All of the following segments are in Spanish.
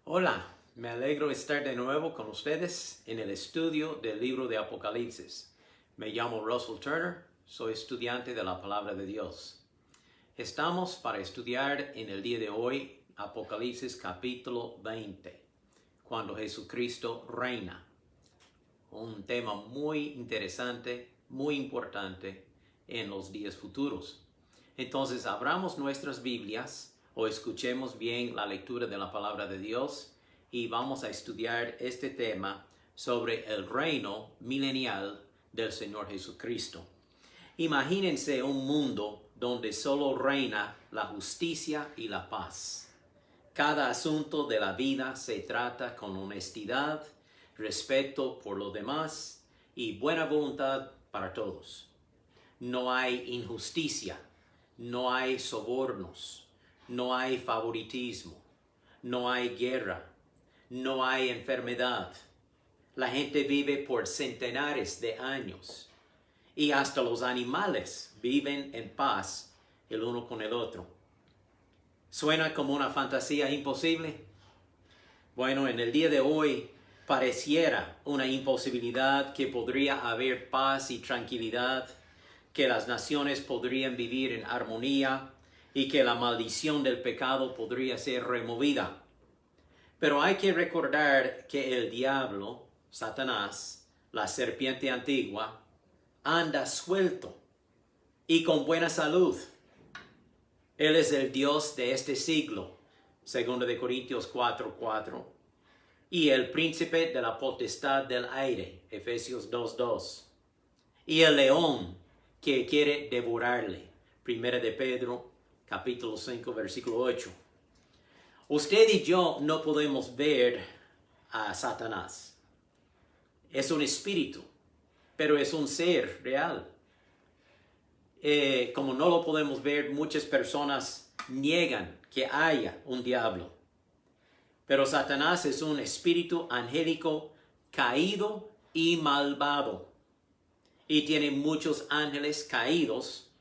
Hola, me alegro estar de nuevo con ustedes en el estudio del libro de Apocalipsis. Me llamo Russell Turner, soy estudiante de la Palabra de Dios. Estamos para estudiar en el día de hoy Apocalipsis capítulo 20, cuando Jesucristo reina. Un tema muy interesante, muy importante en los días futuros. Entonces, abramos nuestras Biblias o escuchemos bien la lectura de la Palabra de Dios y vamos a estudiar este tema sobre el reino milenial del Señor Jesucristo. Imagínense un mundo donde solo reina la justicia y la paz. Cada asunto de la vida se trata con honestidad, respeto por los demás y buena voluntad para todos. No hay injusticia, no hay sobornos, no hay favoritismo, no hay guerra, no hay enfermedad. La gente vive por centenares de años y hasta los animales viven en paz el uno con el otro. ¿Suena como una fantasía imposible? Bueno, en el día de hoy pareciera una imposibilidad que podría haber paz y tranquilidad, que las naciones podrían vivir en armonía y que la maldición del pecado podría ser removida. Pero hay que recordar que el diablo, Satanás, la serpiente antigua, anda suelto y con buena salud. Él es el Dios de este siglo, 2 Corintios 4:4, y el príncipe de la potestad del aire, Efesios 2:2, y el león que quiere devorarle, 1 de Pedro, capítulo 5, versículo 8. Usted y yo no podemos ver a Satanás. Es un espíritu, pero es un ser real. Como no lo podemos ver, muchas personas niegan que haya un diablo. Pero Satanás es un espíritu angélico caído y malvado. Y tiene muchos ángeles caídos,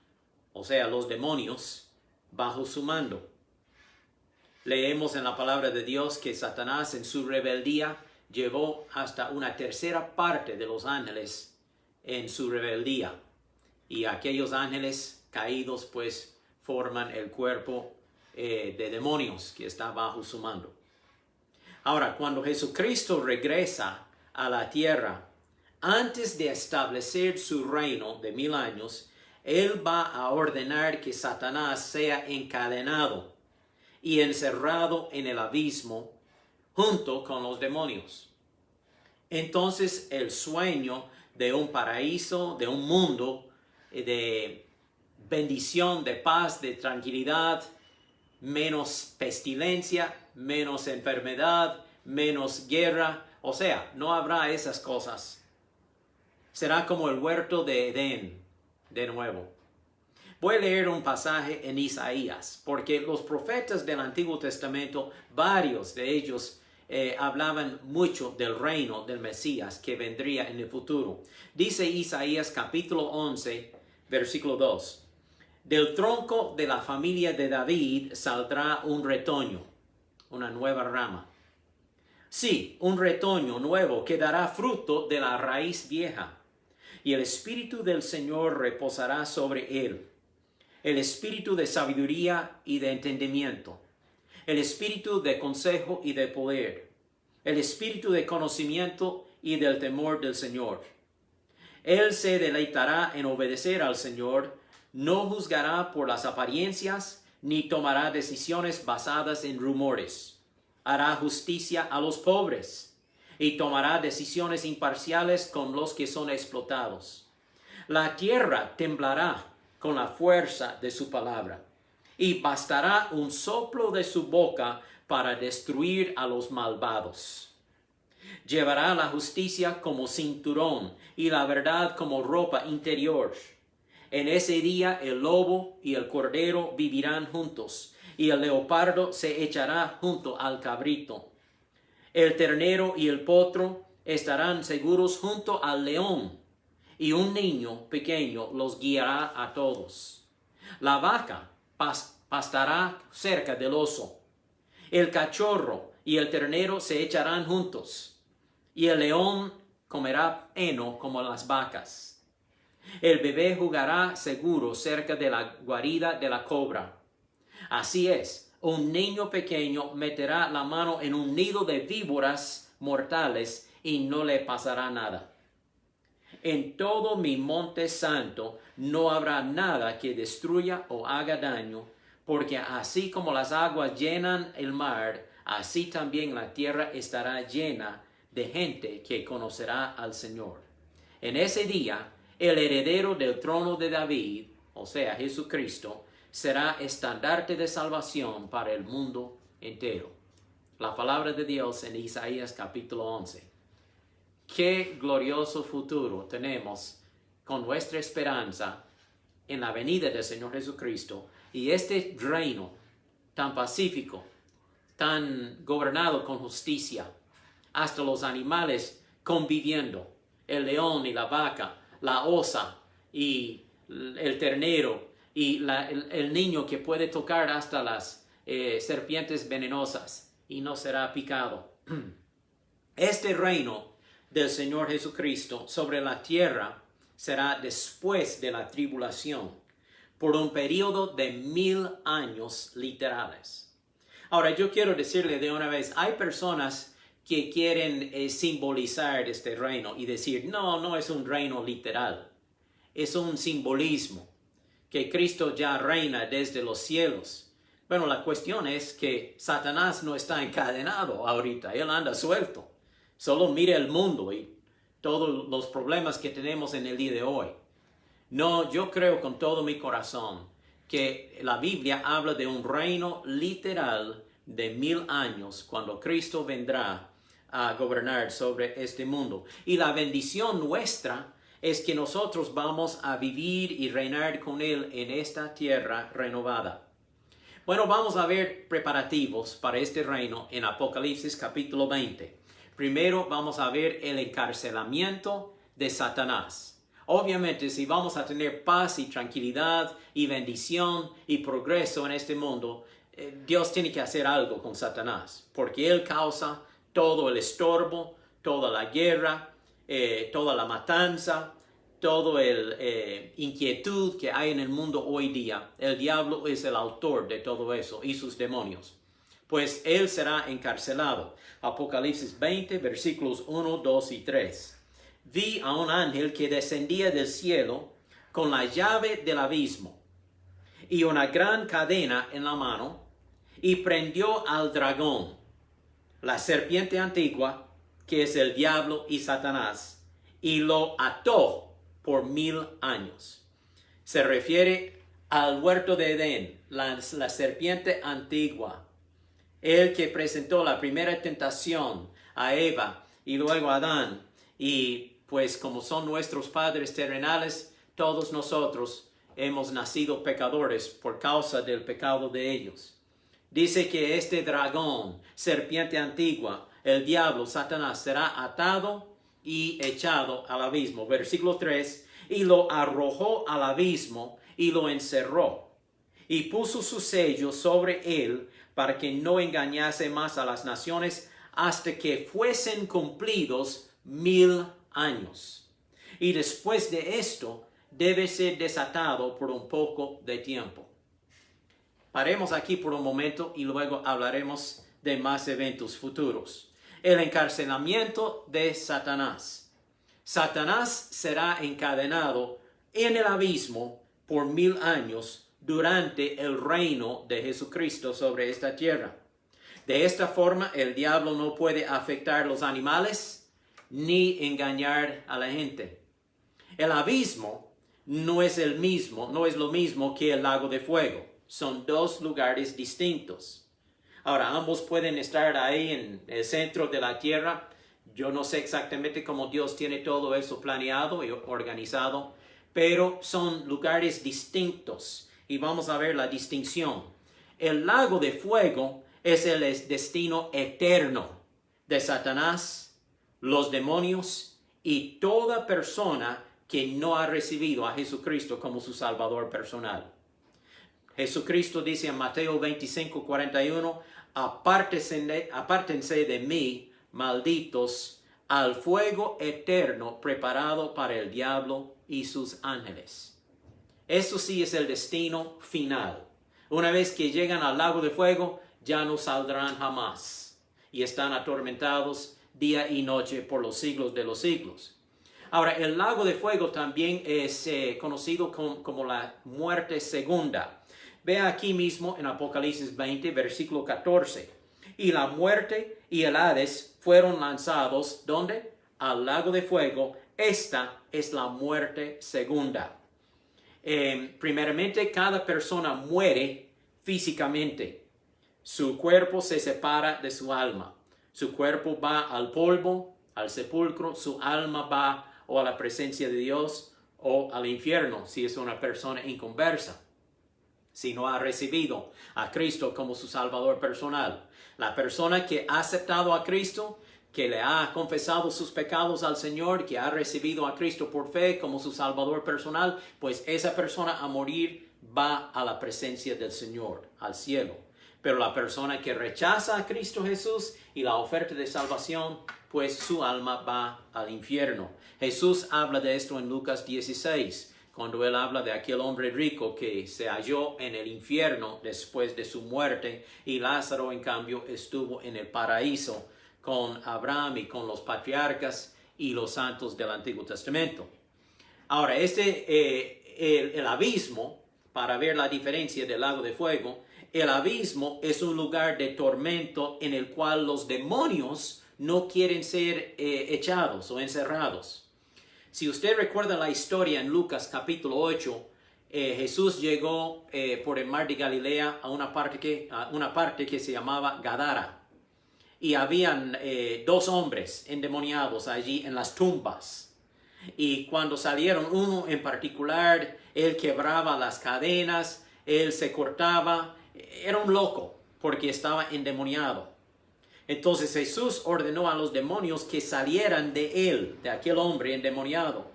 o sea, los demonios, bajo su mando. Leemos en la palabra de Dios que Satanás en su rebeldía llevó hasta una tercera parte de los ángeles en su rebeldía. Y aquellos ángeles caídos pues forman el cuerpo de demonios que está bajo su mando. Ahora, cuando Jesucristo regresa a la tierra, antes de establecer su reino de 1000 años, Él va a ordenar que Satanás sea encadenado y encerrado en el abismo junto con los demonios. Entonces el sueño de un paraíso, de un mundo de bendición, de paz, de tranquilidad, menos pestilencia, menos enfermedad, menos guerra, o sea, no habrá esas cosas. Será como el huerto de Edén, de nuevo. Voy a leer un pasaje en Isaías, porque los profetas del Antiguo Testamento, varios de ellos hablaban mucho del reino del Mesías que vendría en el futuro. Dice Isaías capítulo 11, versículo 2. Del tronco de la familia de David saldrá un retoño, una nueva rama. Sí, un retoño nuevo que dará fruto de la raíz vieja. Y el Espíritu del Señor reposará sobre él. El Espíritu de sabiduría y de entendimiento. El Espíritu de consejo y de poder. El Espíritu de conocimiento y del temor del Señor. Él se deleitará en obedecer al Señor, no juzgará por las apariencias, ni tomará decisiones basadas en rumores. Hará justicia a los pobres y tomará decisiones imparciales con los que son explotados. La tierra temblará con la fuerza de su palabra, y bastará un soplo de su boca para destruir a los malvados. Llevará la justicia como cinturón y la verdad como ropa interior. En ese día el lobo y el cordero vivirán juntos, y el leopardo se echará junto al cabrito. El ternero y el potro estarán seguros junto al león, y un niño pequeño los guiará a todos. La vaca pastará cerca del oso. El cachorro y el ternero se echarán juntos, y el león comerá heno como las vacas. El bebé jugará seguro cerca de la guarida de la cobra. Así es, un niño pequeño meterá la mano en un nido de víboras mortales y no le pasará nada. En todo mi monte santo no habrá nada que destruya o haga daño, porque así como las aguas llenan el mar, así también la tierra estará llena de gente que conocerá al Señor. En ese día, el heredero del trono de David, o sea, Jesucristo, será estandarte de salvación para el mundo entero. La palabra de Dios en Isaías capítulo 11. Qué glorioso futuro tenemos con nuestra esperanza en la venida del Señor Jesucristo y este reino tan pacífico, tan gobernado con justicia, hasta los animales conviviendo, el león y la vaca, la osa y el ternero y el niño que puede tocar hasta las serpientes venenosas y no será picado. Este reino del Señor Jesucristo sobre la tierra será después de la tribulación, por un periodo de 1000 años literales. Ahora, yo quiero decirle de una vez, hay personas que quieren simbolizar este reino y decir, no es un reino literal, es un simbolismo, que Cristo ya reina desde los cielos. Bueno, la cuestión es que Satanás no está encadenado ahorita, él anda suelto. Solo mire el mundo y todos los problemas que tenemos en el día de hoy. No, yo creo con todo mi corazón que la Biblia habla de un reino literal de 1000 años cuando Cristo vendrá a gobernar sobre este mundo. Y la bendición nuestra es que nosotros vamos a vivir y reinar con Él en esta tierra renovada. Bueno, vamos a ver preparativos para este reino en Apocalipsis capítulo 20. Primero vamos a ver el encarcelamiento de Satanás. Obviamente, si vamos a tener paz y tranquilidad y bendición y progreso en este mundo, Dios tiene que hacer algo con Satanás, porque él causa todo el estorbo, toda la guerra, toda la matanza, toda la inquietud que hay en el mundo hoy día. El diablo es el autor de todo eso y sus demonios. Pues él será encarcelado. Apocalipsis 20, versículos 1, 2 y 3. Vi a un ángel que descendía del cielo con la llave del abismo y una gran cadena en la mano, y prendió al dragón, la serpiente antigua, que es el diablo y Satanás, y lo ató por 1000 años. Se refiere al huerto de Edén, la serpiente antigua. El que presentó la primera tentación a Eva y luego a Adán. Y pues como son nuestros padres terrenales, todos nosotros hemos nacido pecadores por causa del pecado de ellos. Dice que este dragón, serpiente antigua, el diablo, Satanás, será atado y echado al abismo. Versículo 3, y lo arrojó al abismo y lo encerró. Y puso su sello sobre él, para que no engañase más a las naciones hasta que fuesen cumplidos 1000 años. Y después de esto debe ser desatado por un poco de tiempo. Paremos aquí por un momento y luego hablaremos de más eventos futuros. El encarcelamiento de Satanás. Satanás será encadenado en el abismo por 1000 años durante el reino de Jesucristo sobre esta tierra. De esta forma, el diablo no puede afectar los animales ni engañar a la gente. El abismo no es lo mismo que el lago de fuego. Son dos lugares distintos. Ahora, ambos pueden estar ahí en el centro de la tierra. Yo no sé exactamente cómo Dios tiene todo eso planeado y organizado, pero son lugares distintos. Y vamos a ver la distinción. El lago de fuego es el destino eterno de Satanás, los demonios y toda persona que no ha recibido a Jesucristo como su Salvador personal. Jesucristo dice en Mateo 25:41, apártense de mí, malditos, al fuego eterno preparado para el diablo y sus ángeles. Eso sí es el destino final. Una vez que llegan al lago de fuego, ya no saldrán jamás y están atormentados día y noche por los siglos de los siglos. Ahora, el lago de fuego también es conocido como la muerte segunda. Vea aquí mismo en Apocalipsis 20, versículo 14. Y la muerte y el Hades fueron lanzados, ¿dónde? Al lago de fuego. Esta es la muerte segunda. Primeramente, cada persona muere físicamente. Su cuerpo se separa de su alma. Su cuerpo va al polvo, al sepulcro. Su alma va o a la presencia de Dios o al infierno, si es una persona inconversa, si no ha recibido a Cristo como su Salvador personal. La persona que ha aceptado a Cristo, que le ha confesado sus pecados al Señor, que ha recibido a Cristo por fe como su Salvador personal, pues esa persona a morir va a la presencia del Señor, al cielo. Pero la persona que rechaza a Cristo Jesús y la oferta de salvación, pues su alma va al infierno. Jesús habla de esto en Lucas 16, cuando él habla de aquel hombre rico que se halló en el infierno después de su muerte, y Lázaro, en cambio, estuvo en el paraíso con Abraham y con los patriarcas y los santos del Antiguo Testamento. Ahora, el abismo, para ver la diferencia del lago de fuego, el abismo es un lugar de tormento en el cual los demonios no quieren ser echados o encerrados. Si usted recuerda la historia en Lucas capítulo 8, Jesús llegó por el mar de Galilea a una parte que se llamaba Gadara. Y habían dos hombres endemoniados allí en las tumbas. Y cuando salieron, uno en particular, él quebraba las cadenas, él se cortaba. Era un loco porque estaba endemoniado. Entonces Jesús ordenó a los demonios que salieran de él, de aquel hombre endemoniado.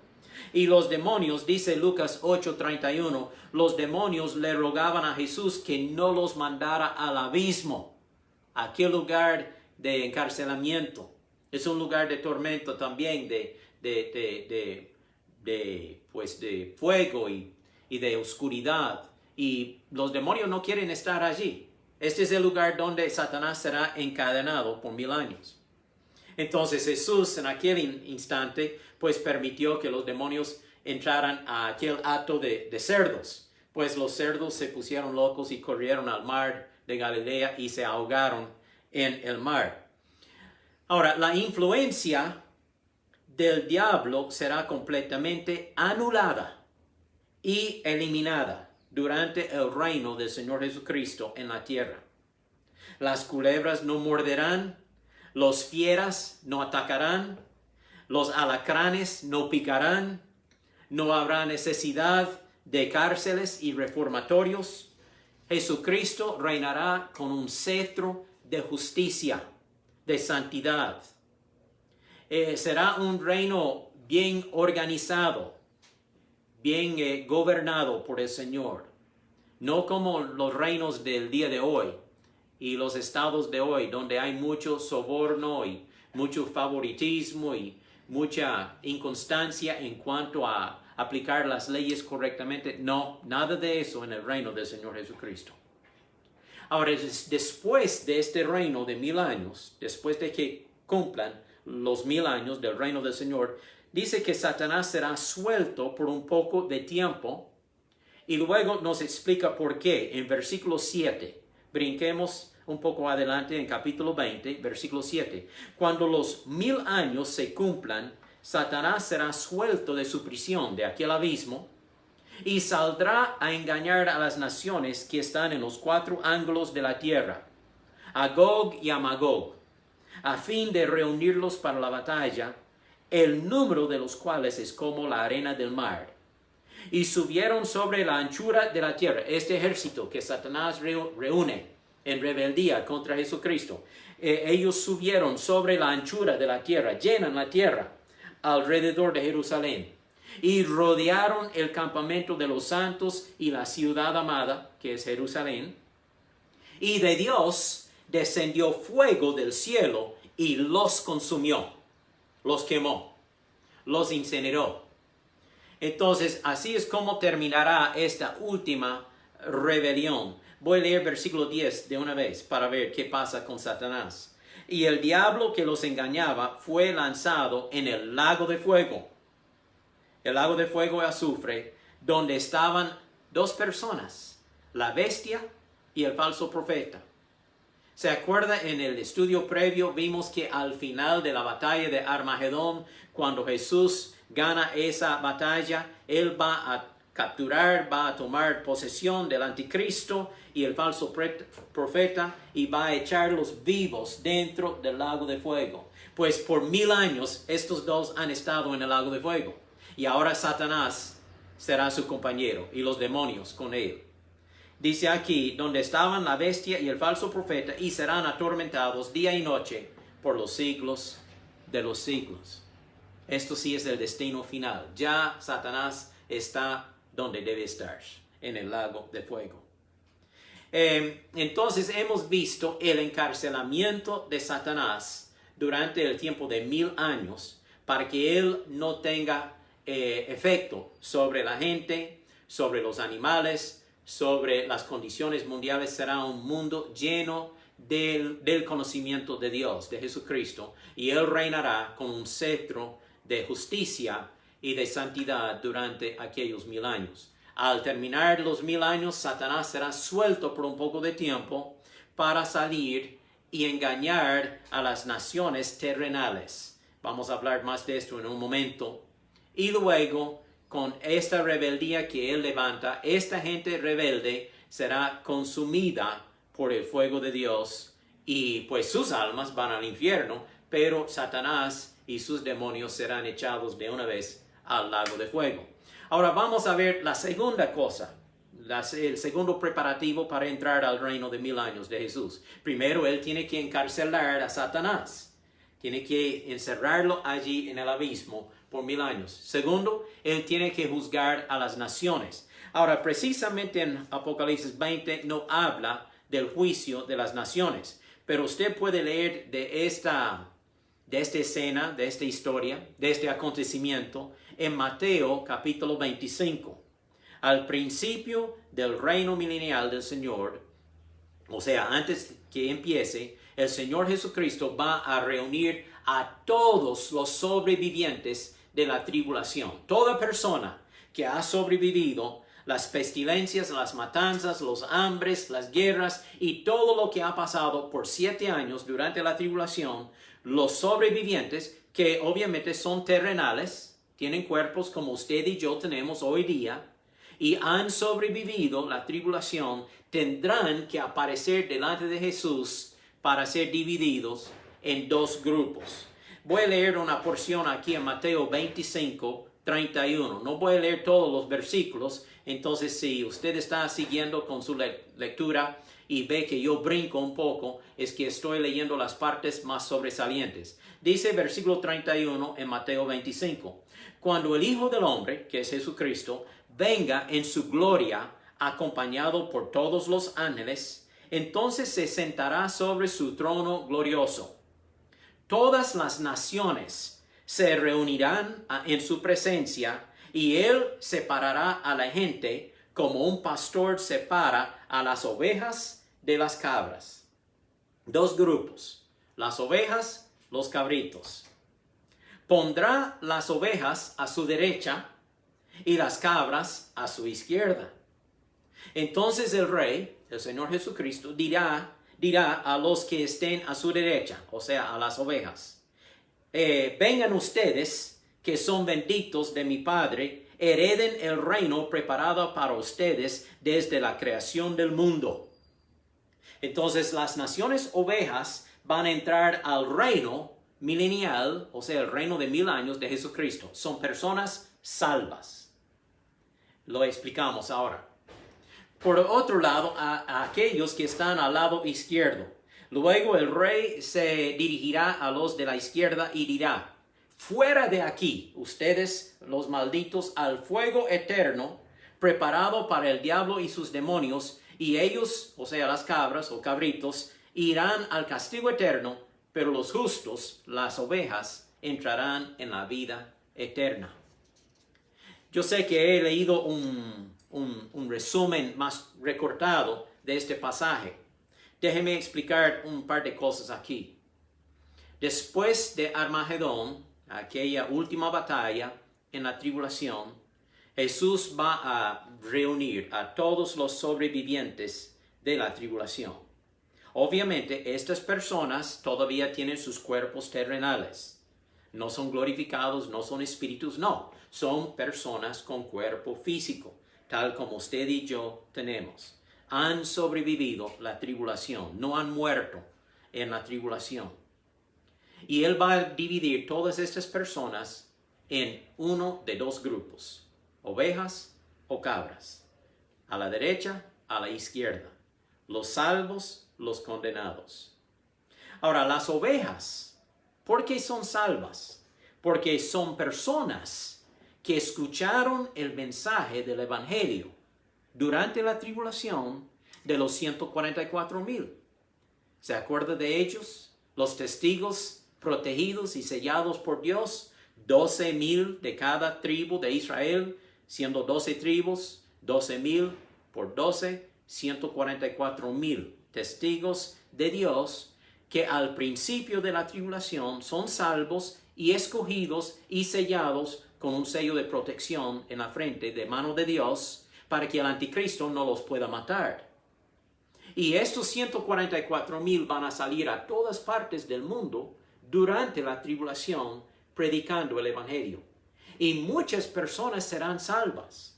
Y los demonios, dice Lucas 8:31, los demonios le rogaban a Jesús que no los mandara al abismo, aquel lugar de encarcelamiento. Es un lugar de tormento también, de fuego y de oscuridad. Y los demonios no quieren estar allí. Este es el lugar donde Satanás será encadenado por 1000 años. Entonces Jesús en aquel instante pues permitió que los demonios entraran a aquel hato de cerdos. Pues los cerdos se pusieron locos y corrieron al mar de Galilea y se ahogaron en el mar. Ahora, la influencia del diablo será completamente anulada y eliminada durante el reino del Señor Jesucristo en la tierra. Las culebras no morderán, los fieras no atacarán, los alacranes no picarán, no habrá necesidad de cárceles y reformatorios. Jesucristo reinará con un cetro de justicia, de santidad. Será un reino bien organizado, bien gobernado por el Señor. No como los reinos del día de hoy y los estados de hoy, donde hay mucho soborno y mucho favoritismo y mucha inconstancia en cuanto a aplicar las leyes correctamente. No, nada de eso en el reino del Señor Jesucristo. Ahora, después de este reino de 1000 años, después de que cumplan los 1000 años del reino del Señor, dice que Satanás será suelto por un poco de tiempo y luego nos explica por qué en versículo 7. Brinquemos un poco adelante en capítulo 20, versículo 7. Cuando los 1000 años se cumplan, Satanás será suelto de su prisión, de aquel abismo, y saldrá a engañar a las naciones que están en los 4 ángulos de la tierra, a Gog y a Magog, a fin de reunirlos para la batalla, el número de los cuales es como la arena del mar. Y subieron sobre la anchura de la tierra. Este ejército que Satanás reúne en rebeldía contra Jesucristo, ellos subieron sobre la anchura de la tierra, llenan la tierra alrededor de Jerusalén, y rodearon el campamento de los santos y la ciudad amada, que es Jerusalén, y de Dios descendió fuego del cielo y los consumió, los quemó, los incineró. Entonces, así es como terminará esta última rebelión. Voy a leer versículo 10 de una vez para ver qué pasa con Satanás. Y el diablo que los engañaba fue lanzado en el lago de fuego. El lago de fuego y azufre, donde estaban dos personas, la bestia y el falso profeta. ¿Se acuerda? En el estudio previo vimos que al final de la batalla de Armagedón, cuando Jesús gana esa batalla, Él va a capturar, va a tomar posesión del anticristo y el falso profeta y va a echarlos vivos dentro del lago de fuego. Pues por 1000 años estos dos han estado en el lago de fuego y ahora Satanás será su compañero y los demonios con él. Dice aquí, donde estaban la bestia y el falso profeta y serán atormentados día y noche por los siglos de los siglos. Esto sí es el destino final. Ya Satanás está donde debe estar, en el lago de fuego. Entonces hemos visto el encarcelamiento de Satanás durante el tiempo de 1000 años para que él no tenga efecto sobre la gente, sobre los animales, sobre las condiciones mundiales. Será un mundo lleno del conocimiento de Dios, de Jesucristo, y él reinará con un cetro de justicia y de santidad durante aquellos 1000 años. Al terminar los 1000 años, Satanás será suelto por un poco de tiempo para salir y engañar a las naciones terrenales. Vamos a hablar más de esto en un momento. Y luego, con esta rebeldía que él levanta, esta gente rebelde será consumida por el fuego de Dios y pues sus almas van al infierno, pero Satanás y sus demonios serán echados de una vez al lago de fuego. Ahora vamos a ver la segunda cosa, el segundo preparativo para entrar al reino de 1000 años de Jesús. Primero, él tiene que encarcelar a Satanás. Tiene que encerrarlo allí en el abismo por 1000 años. Segundo, él tiene que juzgar a las naciones. Ahora, precisamente en Apocalipsis 20 no habla del juicio de las naciones, pero usted puede leer de esta escena, de esta historia, de este acontecimiento, en Mateo capítulo 25. Al principio del reino milenial del Señor, o sea, antes que empiece, el Señor Jesucristo va a reunir a todos los sobrevivientes de la tribulación. Toda persona que ha sobrevivido las pestilencias, las matanzas, los hambres, las guerras y todo lo que ha pasado por 7 años durante la tribulación, los sobrevivientes, que obviamente son terrenales, tienen cuerpos como usted y yo tenemos hoy día, y han sobrevivido la tribulación, tendrán que aparecer delante de Jesús para ser divididos en 2 grupos. Voy a leer una porción aquí en Mateo 25, 31. No voy a leer todos los versículos, entonces si usted está siguiendo con su lectura y ve que yo brinco un poco, es que estoy leyendo las partes más sobresalientes. Dice versículo 31 en Mateo 25. Cuando el Hijo del Hombre, que es Jesucristo, venga en su gloria, acompañado por todos los ángeles, entonces se sentará sobre su trono glorioso. Todas las naciones se reunirán en su presencia y él separará a la gente como un pastor separa a las ovejas de las cabras. 2 grupos, las ovejas, los cabritos. Pondrá las ovejas a su derecha y las cabras a su izquierda. Entonces el Rey, el Señor Jesucristo, dirá a los que estén a su derecha, o sea, a las ovejas: vengan ustedes, que son benditos de mi Padre, hereden el reino preparado para ustedes desde la creación del mundo. Entonces las naciones ovejas van a entrar al reino milenial, o sea, el reino de 1000 años de Jesucristo. Son personas salvas. Lo explicamos ahora. Por otro lado, a aquellos que están al lado izquierdo. Luego el rey se dirigirá a los de la izquierda y dirá: fuera de aquí, ustedes los malditos, al fuego eterno, preparado para el diablo y sus demonios Y ellos, o sea, las cabras o cabritos, irán al castigo eterno, pero los justos, las ovejas, entrarán en la vida eterna. Yo sé que he leído un resumen más recortado de este pasaje. Déjeme explicar un par de cosas aquí. Después de Armagedón, aquella última batalla en la tribulación, Jesús va a reunir a todos los sobrevivientes de la tribulación. Obviamente, estas personas todavía tienen sus cuerpos terrenales. No son glorificados, no son espíritus, no. Son personas con cuerpo físico, tal como usted y yo tenemos. Han sobrevivido la tribulación, no han muerto en la tribulación. Y Él va a dividir todas estas personas en uno de dos grupos, ovejas o cabras, a la derecha, a la izquierda, los salvos, los condenados. Ahora, las ovejas, ¿por qué son salvas? Porque son personas que escucharon el mensaje del Evangelio durante la tribulación de los 144,000. ¿Se acuerda de ellos? Los testigos protegidos y sellados por Dios, 12,000 de cada tribu de Israel, siendo 12 tribus, 12,000 por 12, 144,000 testigos de Dios que al principio de la tribulación son salvos y escogidos y sellados con un sello de protección en la frente de mano de Dios para que el anticristo no los pueda matar. Y estos 144,000 van a salir a todas partes del mundo durante la tribulación predicando el Evangelio. Y muchas personas serán salvas.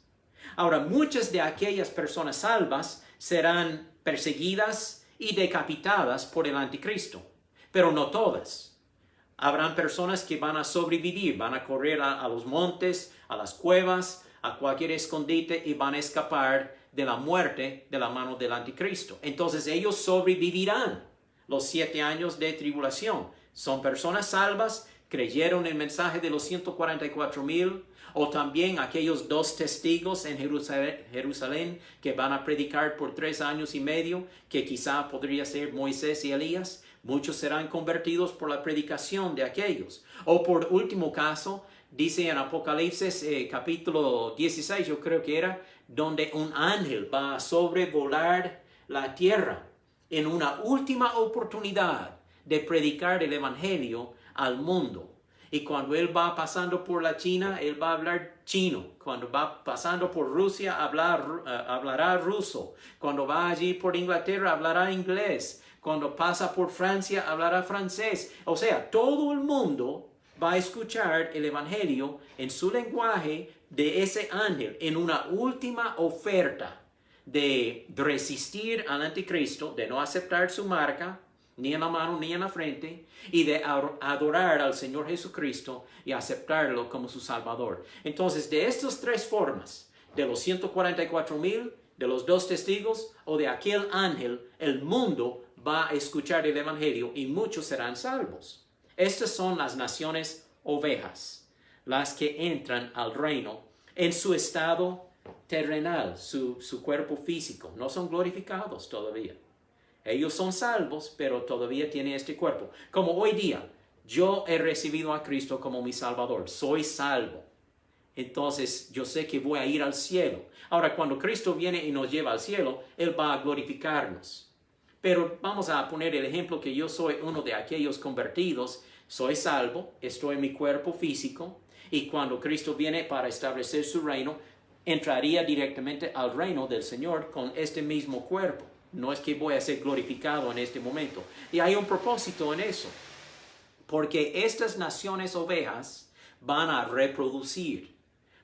Ahora, muchas de aquellas personas salvas serán perseguidas y decapitadas por el anticristo, pero no todas. Habrán personas que van a sobrevivir, van a correr a los montes, a las cuevas, a cualquier escondite y van a escapar de la muerte de la mano del anticristo. Entonces ellos sobrevivirán los 7 años de tribulación. Son personas salvas, creyeron el mensaje de los 144,000, o también aquellos 2 testigos en Jerusalén que van a predicar por 3 años y medio, que quizá podría ser Moisés y Elías. Muchos serán convertidos por la predicación de aquellos. O por último caso, dice en Apocalipsis capítulo 16, yo creo que era, donde un ángel va a sobrevolar la tierra en una última oportunidad de predicar el Evangelio al mundo. Y cuando él va pasando por la China, él va a hablar chino. Cuando va pasando por Rusia, hablará ruso. Cuando va allí por Inglaterra, hablará inglés. Cuando pasa por Francia, hablará francés. O sea, todo el mundo va a escuchar el Evangelio en su lenguaje de ese ángel en una última oferta de resistir al anticristo, de no aceptar su marca, ni en la mano ni en la frente, y de adorar al Señor Jesucristo y aceptarlo como su Salvador. Entonces, de estas 3 formas, de los 144,000, de los 2 testigos o de aquel ángel, el mundo va a escuchar el Evangelio y muchos serán salvos. Estas son las naciones ovejas, las que entran al reino en su estado terrenal, su cuerpo físico. No son glorificados todavía. Ellos son salvos, pero todavía tienen este cuerpo. Como hoy día, yo he recibido a Cristo como mi Salvador. Soy salvo. Entonces, yo sé que voy a ir al cielo. Ahora, cuando Cristo viene y nos lleva al cielo, Él va a glorificarnos. Pero vamos a poner el ejemplo que yo soy uno de aquellos convertidos. Soy salvo, estoy en mi cuerpo físico. Y cuando Cristo viene para establecer su reino, entraría directamente al reino del Señor con este mismo cuerpo. No es que voy a ser glorificado en este momento. Y hay un propósito en eso. Porque estas naciones ovejas van a reproducir.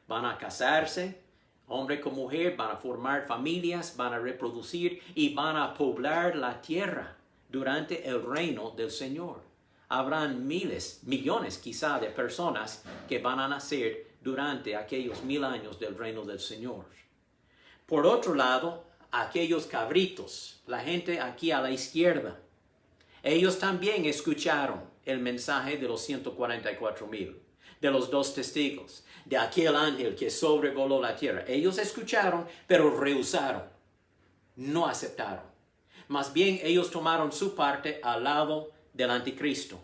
Van a casarse, hombre con mujer, van a formar familias, van a reproducir y van a poblar la tierra durante el reino del Señor. Habrán miles, millones quizá de personas que van a nacer durante aquellos 1000 años del reino del Señor. Por otro lado, aquellos cabritos, la gente aquí a la izquierda, ellos también escucharon el mensaje de los 144,000, de los 2 testigos, de aquel ángel que sobrevoló la tierra. Ellos escucharon, pero rehusaron. no aceptaron. Más bien ellos tomaron su parte al lado del anticristo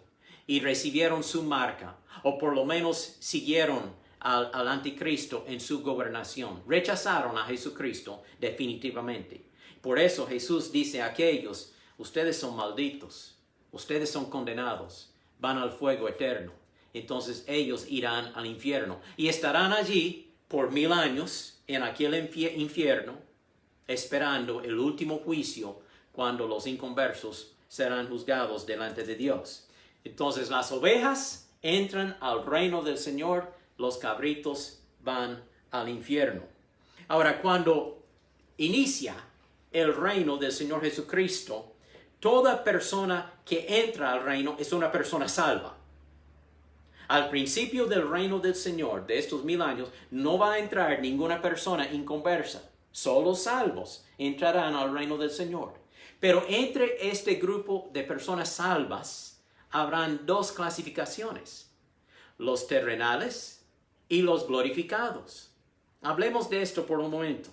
y recibieron su marca, o por lo menos siguieron al anticristo en su gobernación. Rechazaron a Jesucristo definitivamente. Por eso Jesús dice a aquellos: ustedes son malditos, ustedes son condenados, van al fuego eterno. Entonces ellos irán al infierno y estarán allí por 1000 años en aquel infierno, esperando el último juicio, cuando los inconversos serán juzgados delante de Dios. Entonces las ovejas entran al reino del Señor, los cabritos van al infierno. Ahora, cuando inicia el reino del Señor Jesucristo, toda persona que entra al reino es una persona salva. Al principio del reino del Señor, de estos 1000 años, no va a entrar ninguna persona inconversa. Solo salvos entrarán al reino del Señor. Pero entre este grupo de personas salvas, habrán dos clasificaciones: los terrenales y los glorificados. Hablemos de esto por un momento.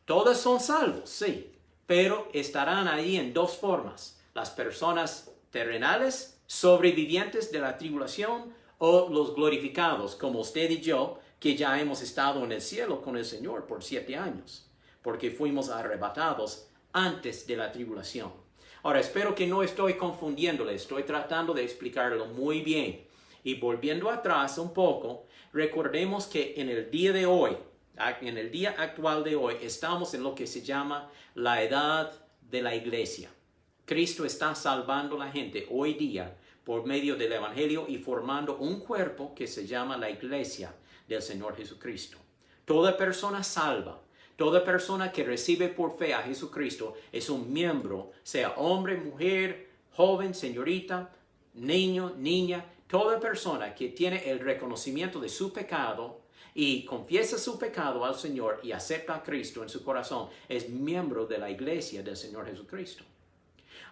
Todos son salvos, sí, pero estarán ahí en dos formas: las personas terrenales, sobrevivientes de la tribulación, o los glorificados, como usted y yo, que ya hemos estado en el cielo con el Señor por 7 años, porque fuimos arrebatados antes de la tribulación. Ahora, espero que no estoy confundiéndole, estoy tratando de explicarlo muy bien. Y volviendo atrás un poco, recordemos que en el día de hoy, en el día actual de hoy, estamos en lo que se llama la edad de la iglesia. Cristo está salvando a la gente hoy día por medio del Evangelio y formando un cuerpo que se llama la iglesia del Señor Jesucristo. Toda persona salva, toda persona que recibe por fe a Jesucristo es un miembro, sea hombre, mujer, joven, señorita, niño, niña. Toda persona que tiene el reconocimiento de su pecado y confiesa su pecado al Señor y acepta a Cristo en su corazón es miembro de la iglesia del Señor Jesucristo.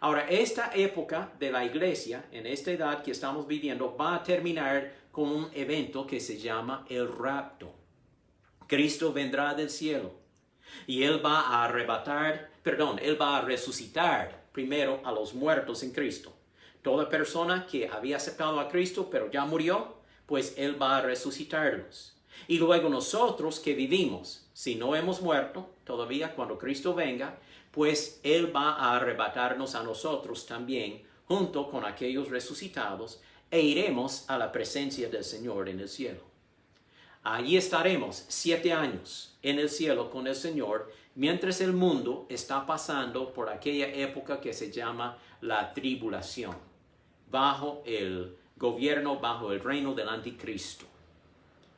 Ahora, esta época de la iglesia, en esta edad que estamos viviendo, va a terminar con un evento que se llama el rapto. Cristo vendrá del cielo y Él va a resucitar primero a los muertos en Cristo. Toda persona que había aceptado a Cristo pero ya murió, pues Él va a resucitarlos. Y luego nosotros que vivimos, si no hemos muerto todavía cuando Cristo venga, pues Él va a arrebatarnos a nosotros también, junto con aquellos resucitados, e iremos a la presencia del Señor en el cielo. Allí estaremos 7 años en el cielo con el Señor, mientras el mundo está pasando por aquella época que se llama la tribulación, bajo el gobierno, bajo el reino del anticristo.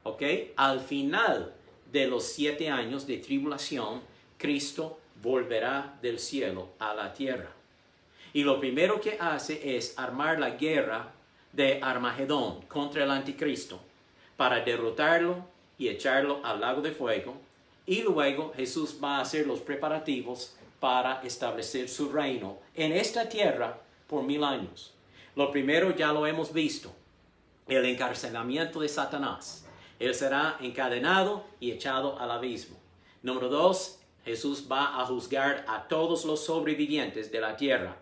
¿Ok? Al final de los 7 años de tribulación, Cristo volverá del cielo a la tierra. Y lo primero que hace es armar la guerra de Armagedón contra el anticristo para derrotarlo y echarlo al lago de fuego. Y luego Jesús va a hacer los preparativos para establecer su reino en esta tierra por 1000 años. Lo primero ya lo hemos visto: el encarcelamiento de Satanás. Él será encadenado y echado al abismo. Número 2, Jesús va a juzgar a todos los sobrevivientes de la tierra.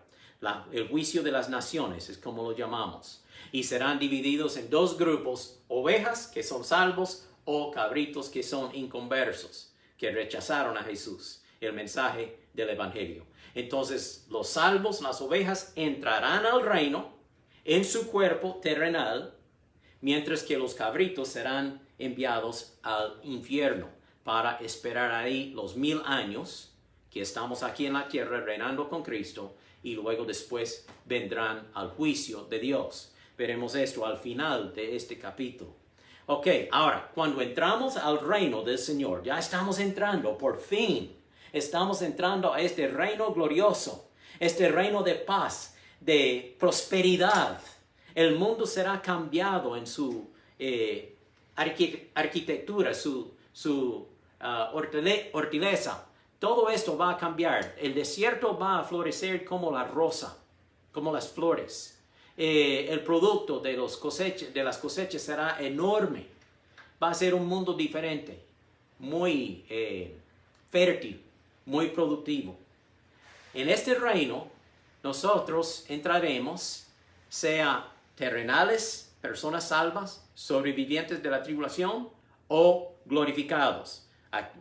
El juicio de las naciones es como lo llamamos. Y serán divididos en 2 grupos: ovejas que son salvos o cabritos que son inconversos, que rechazaron a Jesús, el mensaje del Evangelio. Entonces los salvos, las ovejas, entrarán al reino en su cuerpo terrenal, mientras que los cabritos serán enviados al infierno para esperar ahí los 1000 años que estamos aquí en la tierra reinando con Cristo, y luego después vendrán al juicio de Dios. Veremos esto al final de este capítulo. Ok, ahora, cuando entramos al reino del Señor, ya estamos entrando, por fin, estamos entrando a este reino glorioso, este reino de paz, de prosperidad. El mundo será cambiado en su arquitectura, su hortileza. Todo esto va a cambiar. El desierto va a florecer como la rosa, como las flores. El producto de las cosechas será enorme. Va a ser un mundo diferente, muy fértil. muy productivo. En este reino, nosotros entraremos, sea terrenales, personas salvas, sobrevivientes de la tribulación o glorificados.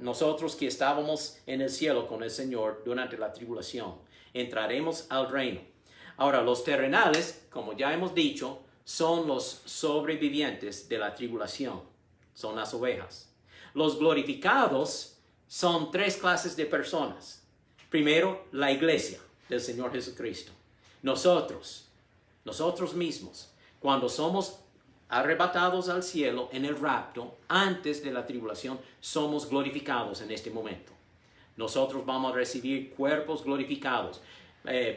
Nosotros que estábamos en el cielo con el Señor durante la tribulación, entraremos al reino. Ahora, los terrenales, como ya hemos dicho, son los sobrevivientes de la tribulación, son las ovejas. Los glorificados son tres clases de personas. Primero, la iglesia del Señor Jesucristo. Nosotros mismos, cuando somos arrebatados al cielo en el rapto, antes de la tribulación, somos glorificados en este momento. Nosotros vamos a recibir cuerpos glorificados.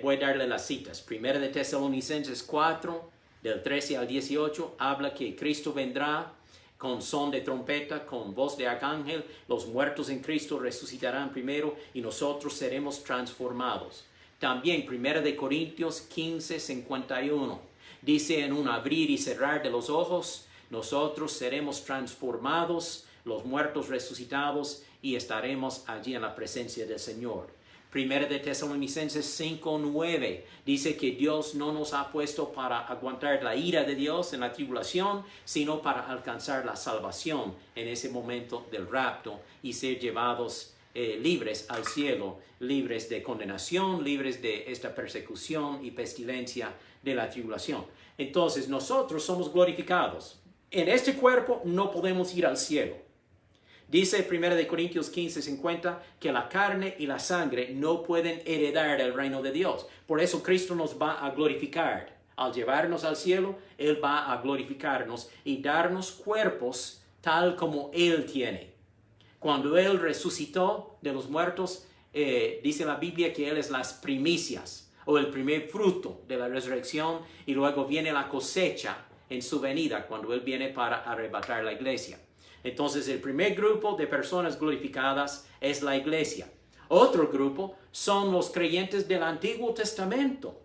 Voy a darle las citas. Primera de Tesalonicenses 4, del 13 al 18, habla que Cristo vendrá con son de trompeta, con voz de arcángel. Los muertos en Cristo resucitarán primero y nosotros seremos transformados. También Primera de Corintios 15, 51. Dice, en un abrir y cerrar de los ojos, nosotros seremos transformados, los muertos resucitados, y estaremos allí en la presencia del Señor. Primera de Tesalonicenses 5, 9 dice que Dios no nos ha puesto para aguantar la ira de Dios en la tribulación, sino para alcanzar la salvación en ese momento del rapto y ser llevados libres al cielo, libres de condenación, libres de esta persecución y pestilencia de la tribulación. Entonces nosotros somos glorificados. En este cuerpo no podemos ir al cielo. Dice 1 Corintios 15, 50 que la carne y la sangre no pueden heredar el reino de Dios. Por eso Cristo nos va a glorificar. Al llevarnos al cielo, Él va a glorificarnos y darnos cuerpos tal como Él tiene. Cuando Él resucitó de los muertos, dice la Biblia que Él es las primicias o el primer fruto de la resurrección, y luego viene la cosecha en su venida cuando Él viene para arrebatar la iglesia. Entonces el primer grupo de personas glorificadas es la iglesia. Otro grupo son los creyentes del Antiguo Testamento.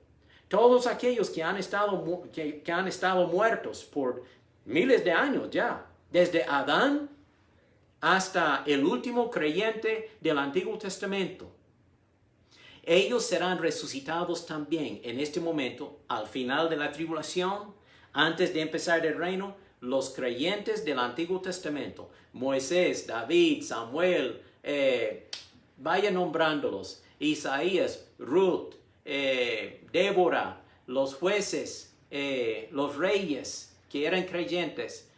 Todos aquellos que han estado muertos por miles de años ya. Desde Adán hasta el último creyente del Antiguo Testamento. Ellos serán resucitados también en este momento, al final de la tribulación, antes de empezar el reino. Los creyentes del Antiguo Testamento, Moisés, David, Samuel, vaya nombrándolos, Isaías, Ruth, Débora, los jueces, los reyes que eran creyentes,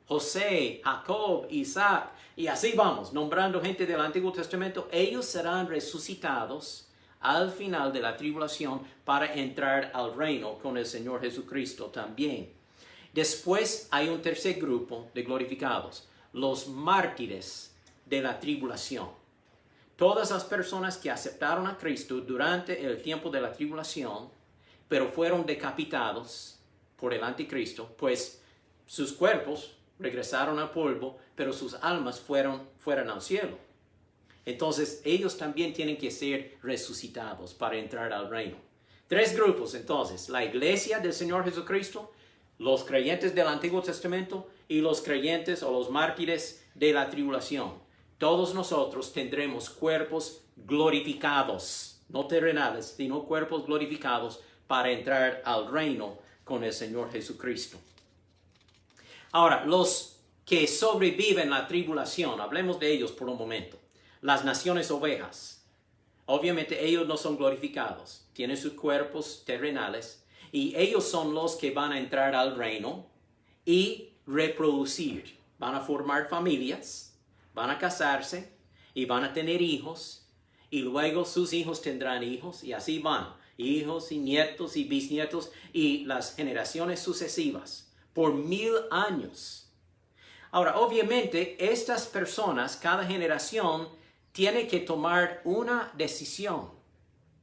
José, Jacob, Isaac, y así vamos, nombrando gente del Antiguo Testamento. Ellos serán resucitados al final de la tribulación para entrar al reino con el Señor Jesucristo también. Después hay un tercer grupo de glorificados, los mártires de la tribulación. Todas las personas que aceptaron a Cristo durante el tiempo de la tribulación, pero fueron decapitados por el anticristo, pues sus cuerpos regresaron al polvo, pero sus almas fueron al cielo. Entonces ellos también tienen que ser resucitados para entrar al reino. Tres grupos entonces: la iglesia del Señor Jesucristo, los creyentes del Antiguo Testamento y los creyentes o los mártires de la tribulación. Todos nosotros tendremos cuerpos glorificados, no terrenales, sino cuerpos glorificados para entrar al reino con el Señor Jesucristo. Ahora, los que sobreviven la tribulación, hablemos de ellos por un momento. Las naciones ovejas. Obviamente ellos no son glorificados, tienen sus cuerpos terrenales, y ellos son los que van a entrar al reino y reproducir. Van a formar familias, van a casarse y van a tener hijos. Y luego sus hijos tendrán hijos y así van. Hijos y nietos y bisnietos y las generaciones sucesivas por 1000 años. Ahora, obviamente, estas personas, cada generación, tiene que tomar una decisión.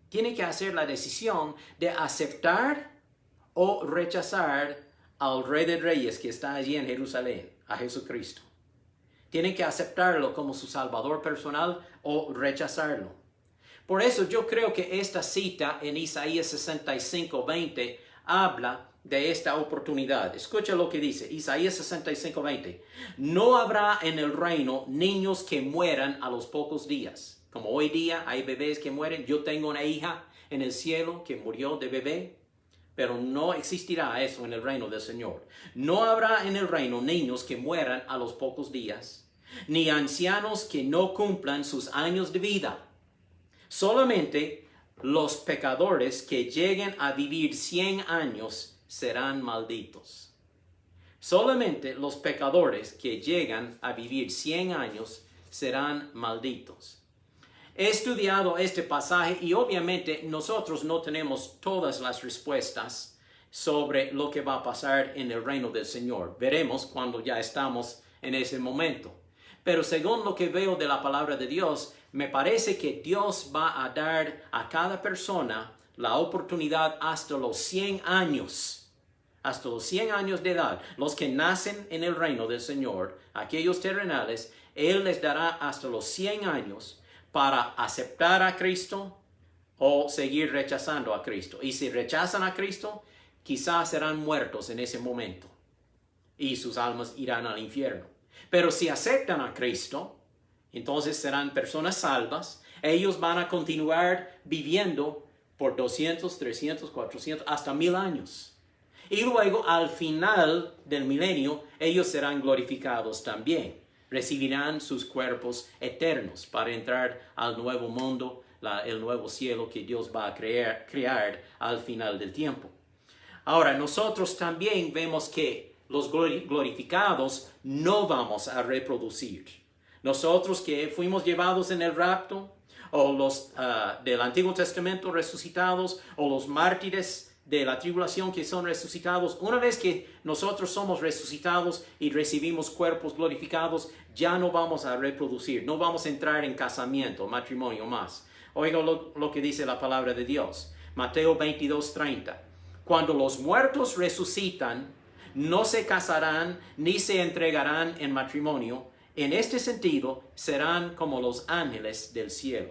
Tiene que hacer la decisión de aceptar o rechazar al Rey de Reyes que está allí en Jerusalén, a Jesucristo. Tienen que aceptarlo como su Salvador personal o rechazarlo. Por eso yo creo que esta cita en Isaías 65, 20 habla de esta oportunidad. Escucha lo que dice Isaías 65, 20. No habrá en el reino niños que mueran a los pocos días, Como hoy día hay bebés que mueren. Yo tengo una hija en el cielo que murió de bebé. Pero no existirá eso en el reino del Señor. No habrá en el reino niños que mueran a los pocos días, ni ancianos que no cumplan sus años de vida. Solamente los pecadores que lleguen a vivir 100 años serán malditos. Solamente los pecadores que llegan a vivir 100 años serán malditos. He estudiado este pasaje y obviamente nosotros no tenemos todas las respuestas sobre lo que va a pasar en el reino del Señor. Veremos cuando ya estamos en ese momento. Pero según lo que veo de la palabra de Dios, me parece que Dios va a dar a cada persona la oportunidad hasta los 100 años. Hasta los 100 años de edad, los que nacen en el reino del Señor, aquellos terrenales, Él les dará hasta los 100 años para aceptar a Cristo o seguir rechazando a Cristo. Y si rechazan a Cristo, quizás serán muertos en ese momento y sus almas irán al infierno. Pero si aceptan a Cristo, entonces serán personas salvas. Ellos van a continuar viviendo por 200, 300, 400, hasta 1000 años. Y luego, al final del milenio, ellos serán glorificados también. Recibirán sus cuerpos eternos para entrar al nuevo mundo, el nuevo cielo que Dios va a crear al final del tiempo. Ahora, nosotros también vemos que los glorificados no vamos a reproducir. Nosotros que fuimos llevados en el rapto, o los del Antiguo Testamento resucitados, o los mártires de la tribulación que son resucitados, una vez que nosotros somos resucitados y recibimos cuerpos glorificados, ya no vamos a reproducir, no vamos a entrar en casamiento, matrimonio más. Oiga lo que dice la palabra de Dios. Mateo 22:30. Cuando los muertos resucitan, no se casarán ni se entregarán en matrimonio. En este sentido, serán como los ángeles del cielo.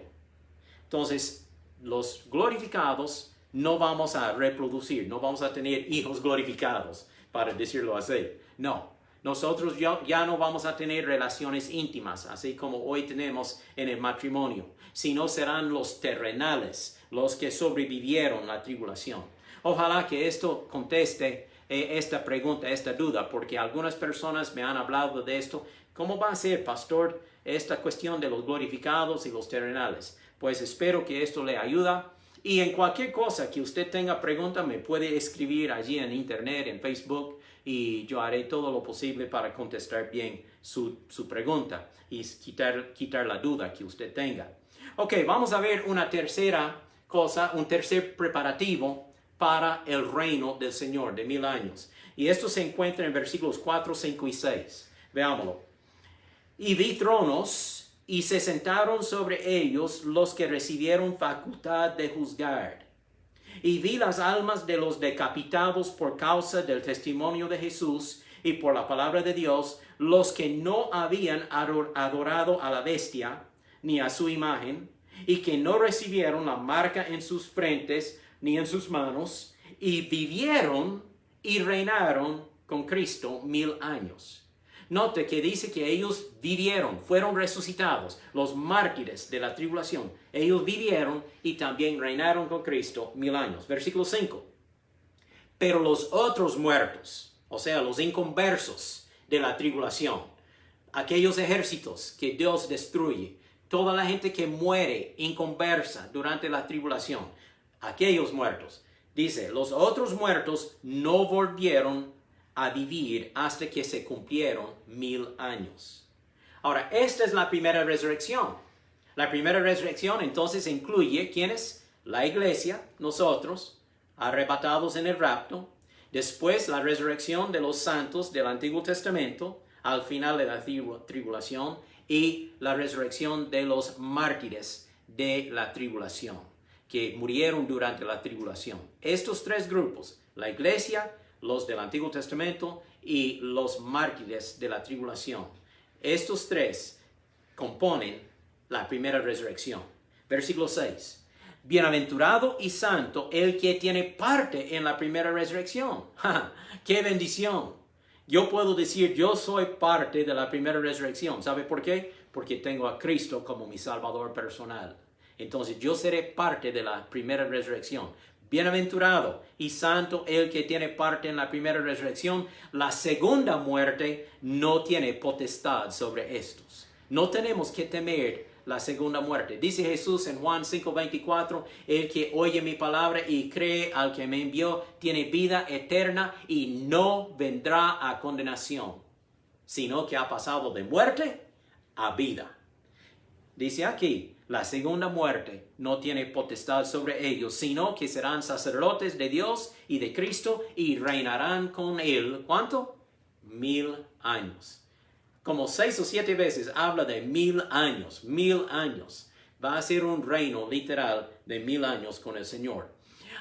Entonces, los glorificados no vamos a reproducir, no vamos a tener hijos glorificados, para decirlo así. No, nosotros ya no vamos a tener relaciones íntimas, así como hoy tenemos en el matrimonio, sino serán los terrenales, los que sobrevivieron la tribulación. Ojalá que esto conteste esta pregunta, esta duda, porque algunas personas me han hablado de esto. ¿Cómo va a ser, pastor, esta cuestión de los glorificados y los terrenales? Pues espero que esto le ayude. Y en cualquier cosa que usted tenga pregunta, me puede escribir allí en internet, en Facebook, y yo haré todo lo posible para contestar bien su pregunta y quitar la duda que usted tenga. Ok, vamos a ver una tercera cosa, un tercer preparativo para el reino del Señor de 1000 años. Y esto se encuentra en versículos 4, 5 y 6. Veámoslo. Y vi tronos, y se sentaron sobre ellos los que recibieron facultad de juzgar. Y vi las almas de los decapitados por causa del testimonio de Jesús y por la palabra de Dios, los que no habían adorado a la bestia ni a su imagen, y que no recibieron la marca en sus frentes ni en sus manos, y vivieron y reinaron con Cristo 1000 años. Note que dice que ellos vivieron, fueron resucitados, los mártires de la tribulación. Ellos vivieron y también reinaron con Cristo 1000 años. Versículo 5. Pero los otros muertos, o sea, los inconversos de la tribulación, aquellos ejércitos que Dios destruye, toda la gente que muere inconversa durante la tribulación, aquellos muertos, dice, los otros muertos no volvieron a vivir hasta que se cumplieron 1000 años. Ahora, esta es la primera resurrección. La primera resurrección entonces incluye, ¿quiénes? La iglesia, nosotros, arrebatados en el rapto. Después, la resurrección de los santos del Antiguo Testamento, al final de la tribulación. Y la resurrección de los mártires de la tribulación, que murieron durante la tribulación. Estos tres grupos, la iglesia, los del Antiguo Testamento y los mártires de la tribulación. Estos tres componen la primera resurrección. Versículo 6. Bienaventurado y santo el que tiene parte en la primera resurrección. ¡Qué bendición! Yo puedo decir, yo soy parte de la primera resurrección. ¿Sabe por qué? porque tengo a Cristo como mi Salvador personal. Entonces yo seré parte de la primera resurrección. Bienaventurado y santo el que tiene parte en la primera resurrección. La segunda muerte no tiene potestad sobre estos. No tenemos que temer la segunda muerte. Dice Jesús en Juan 5:24, el que oye mi palabra y cree al que me envió tiene vida eterna y no vendrá a condenación, sino que ha pasado de muerte a vida. Dice aquí, la segunda muerte no tiene potestad sobre ellos, sino que serán sacerdotes de Dios y de Cristo y reinarán con él. ¿Cuánto? 1000 años. Como 6 o 7 veces habla de 1000 años, 1000 años. Va a ser un reino literal de 1000 años con el Señor.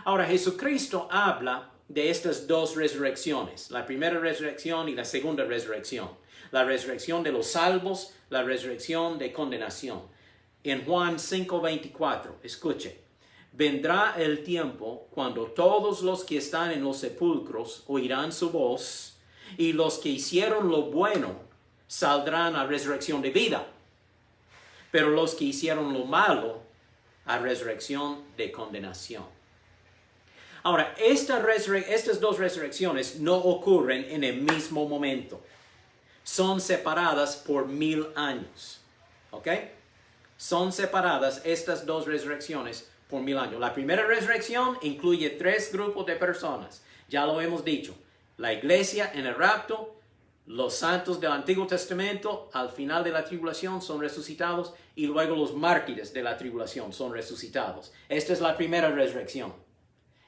Ahora, Jesucristo habla de estas dos resurrecciones, la primera resurrección y la segunda resurrección. La resurrección de los salvos, la resurrección de condenación. En Juan 5:24, escuche, vendrá el tiempo cuando todos los que están en los sepulcros oirán su voz y los que hicieron lo bueno saldrán a resurrección de vida, pero los que hicieron lo malo a resurrección de condenación. Ahora, estas dos resurrecciones no ocurren en el mismo momento. Son separadas por 1000 años. ¿Ok? Son separadas estas dos resurrecciones por 1000 años. La primera resurrección incluye 3 grupos de personas. Ya lo hemos dicho. La iglesia en el rapto, los santos del Antiguo Testamento al final de la tribulación son resucitados y luego los mártires de la tribulación son resucitados. Esta es la primera resurrección.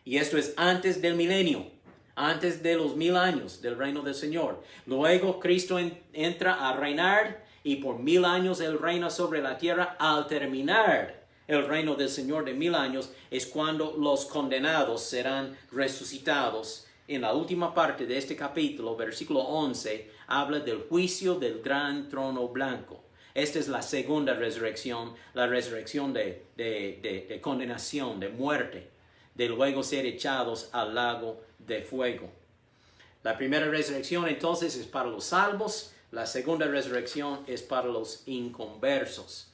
Y esto es antes del milenio, antes de los 1000 años del reino del Señor. Luego Cristo entra a reinar y por 1000 años Él reina sobre la tierra. Al terminar el reino del Señor de 1000 años es cuando los condenados serán resucitados. En la última parte de este capítulo, versículo 11, habla del juicio del gran trono blanco. Esta es la segunda resurrección, la resurrección de condenación, de muerte, de luego ser echados al lago de fuego. La primera resurrección entonces es para los salvos, la segunda resurrección es para los inconversos.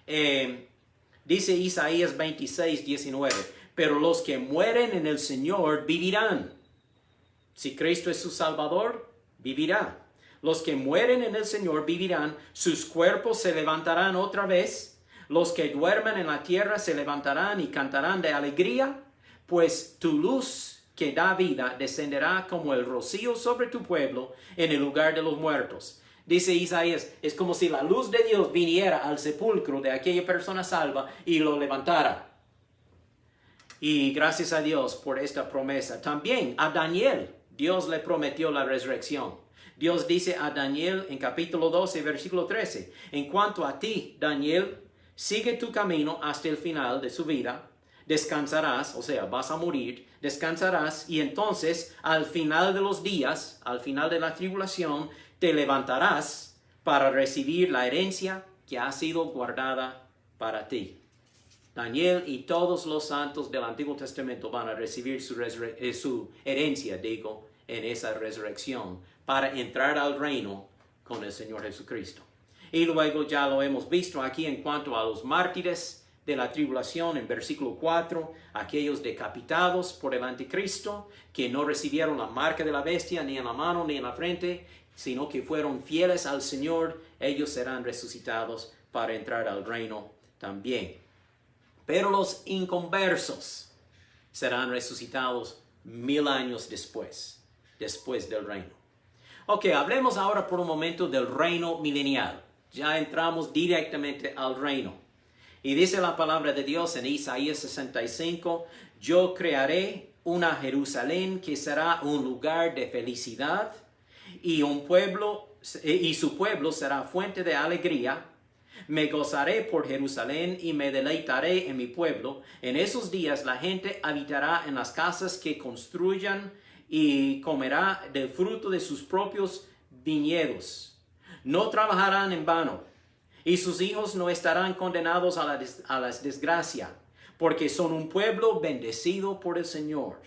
Dice Isaías 26:19, pero los que mueren en el Señor vivirán. Si Cristo es su Salvador, vivirá. Los que mueren en el Señor vivirán, sus cuerpos se levantarán otra vez. Los que duermen en la tierra se levantarán y cantarán de alegría, pues tu luz que da vida descenderá como el rocío sobre tu pueblo en el lugar de los muertos. Dice Isaías, es como si la luz de Dios viniera al sepulcro de aquella persona salva y lo levantara. Y gracias a Dios por esta promesa. También a Daniel, Dios le prometió la resurrección. Dios dice a Daniel en capítulo 12, versículo 13, en cuanto a ti, Daniel, sigue tu camino hasta el final de su vida, descansarás, o sea, vas a morir, descansarás y entonces al final de los días, al final de la tribulación, te levantarás para recibir la herencia que ha sido guardada para ti. Daniel y todos los santos del Antiguo Testamento van a recibir su herencia, en esa resurrección para entrar al reino con el Señor Jesucristo. Y luego ya lo hemos visto aquí en cuanto a los mártires de la tribulación en versículo 4, aquellos decapitados por el anticristo que no recibieron la marca de la bestia ni en la mano ni en la frente, sino que fueron fieles al Señor, ellos serán resucitados para entrar al reino también. Pero los inconversos serán resucitados 1000 años después del reino. Ok, hablemos ahora por un momento del reino milenial. Ya entramos directamente al reino. Y dice la palabra de Dios en Isaías 65, yo crearé una Jerusalén que será un lugar de felicidad y su pueblo será fuente de alegría. Me gozaré por Jerusalén y me deleitaré en mi pueblo. En esos días la gente habitará en las casas que construyan y comerá del fruto de sus propios viñedos. No trabajarán en vano y sus hijos no estarán condenados a la desgracia, porque son un pueblo bendecido por el Señor.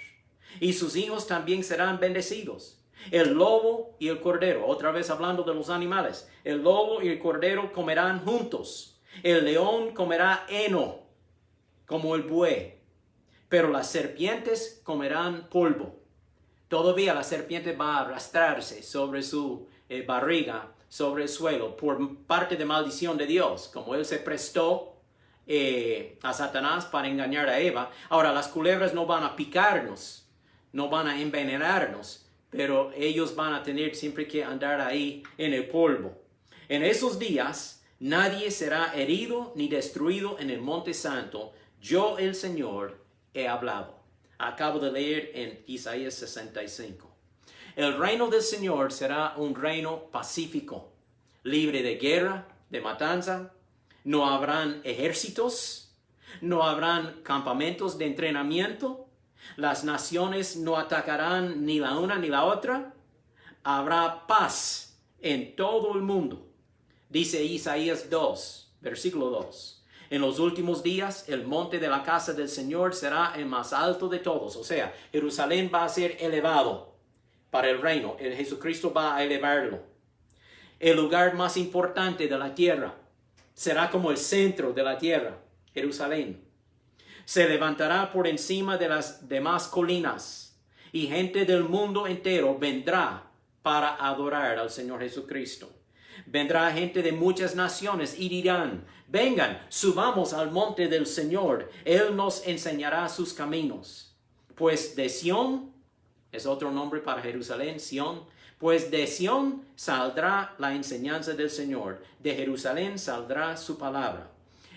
Y sus hijos también serán bendecidos. El lobo y el cordero, otra vez hablando de los animales, el lobo y el cordero comerán juntos. El león comerá heno, como el buey, pero las serpientes comerán polvo. Todavía la serpiente va a arrastrarse sobre su barriga, sobre el suelo, por parte de maldición de Dios, como él se prestó a Satanás para engañar a Eva. Ahora, las culebras no van a picarnos, no van a envenenarnos, pero ellos van a tener siempre que andar ahí en el polvo. En esos días, nadie será herido ni destruido en el monte santo. Yo, el Señor, he hablado. Acabo de leer en Isaías 65. El reino del Señor será un reino pacífico, libre de guerra, de matanza. No habrán ejércitos, no habrán campamentos de entrenamiento. Las naciones no atacarán ni la una ni la otra. Habrá paz en todo el mundo. Dice Isaías 2, versículo 2. En los últimos días, el monte de la casa del Señor será el más alto de todos. O sea, Jerusalén va a ser elevado para el reino. El Jesucristo va a elevarlo. El lugar más importante de la tierra será como el centro de la tierra, Jerusalén. Se levantará por encima de las demás colinas y gente del mundo entero vendrá para adorar al Señor Jesucristo. Vendrá gente de muchas naciones y dirán: vengan, subamos al monte del Señor. Él nos enseñará sus caminos. Pues de Sión, es otro nombre para Jerusalén, Sión. Pues de Sión saldrá la enseñanza del Señor. De Jerusalén saldrá su palabra.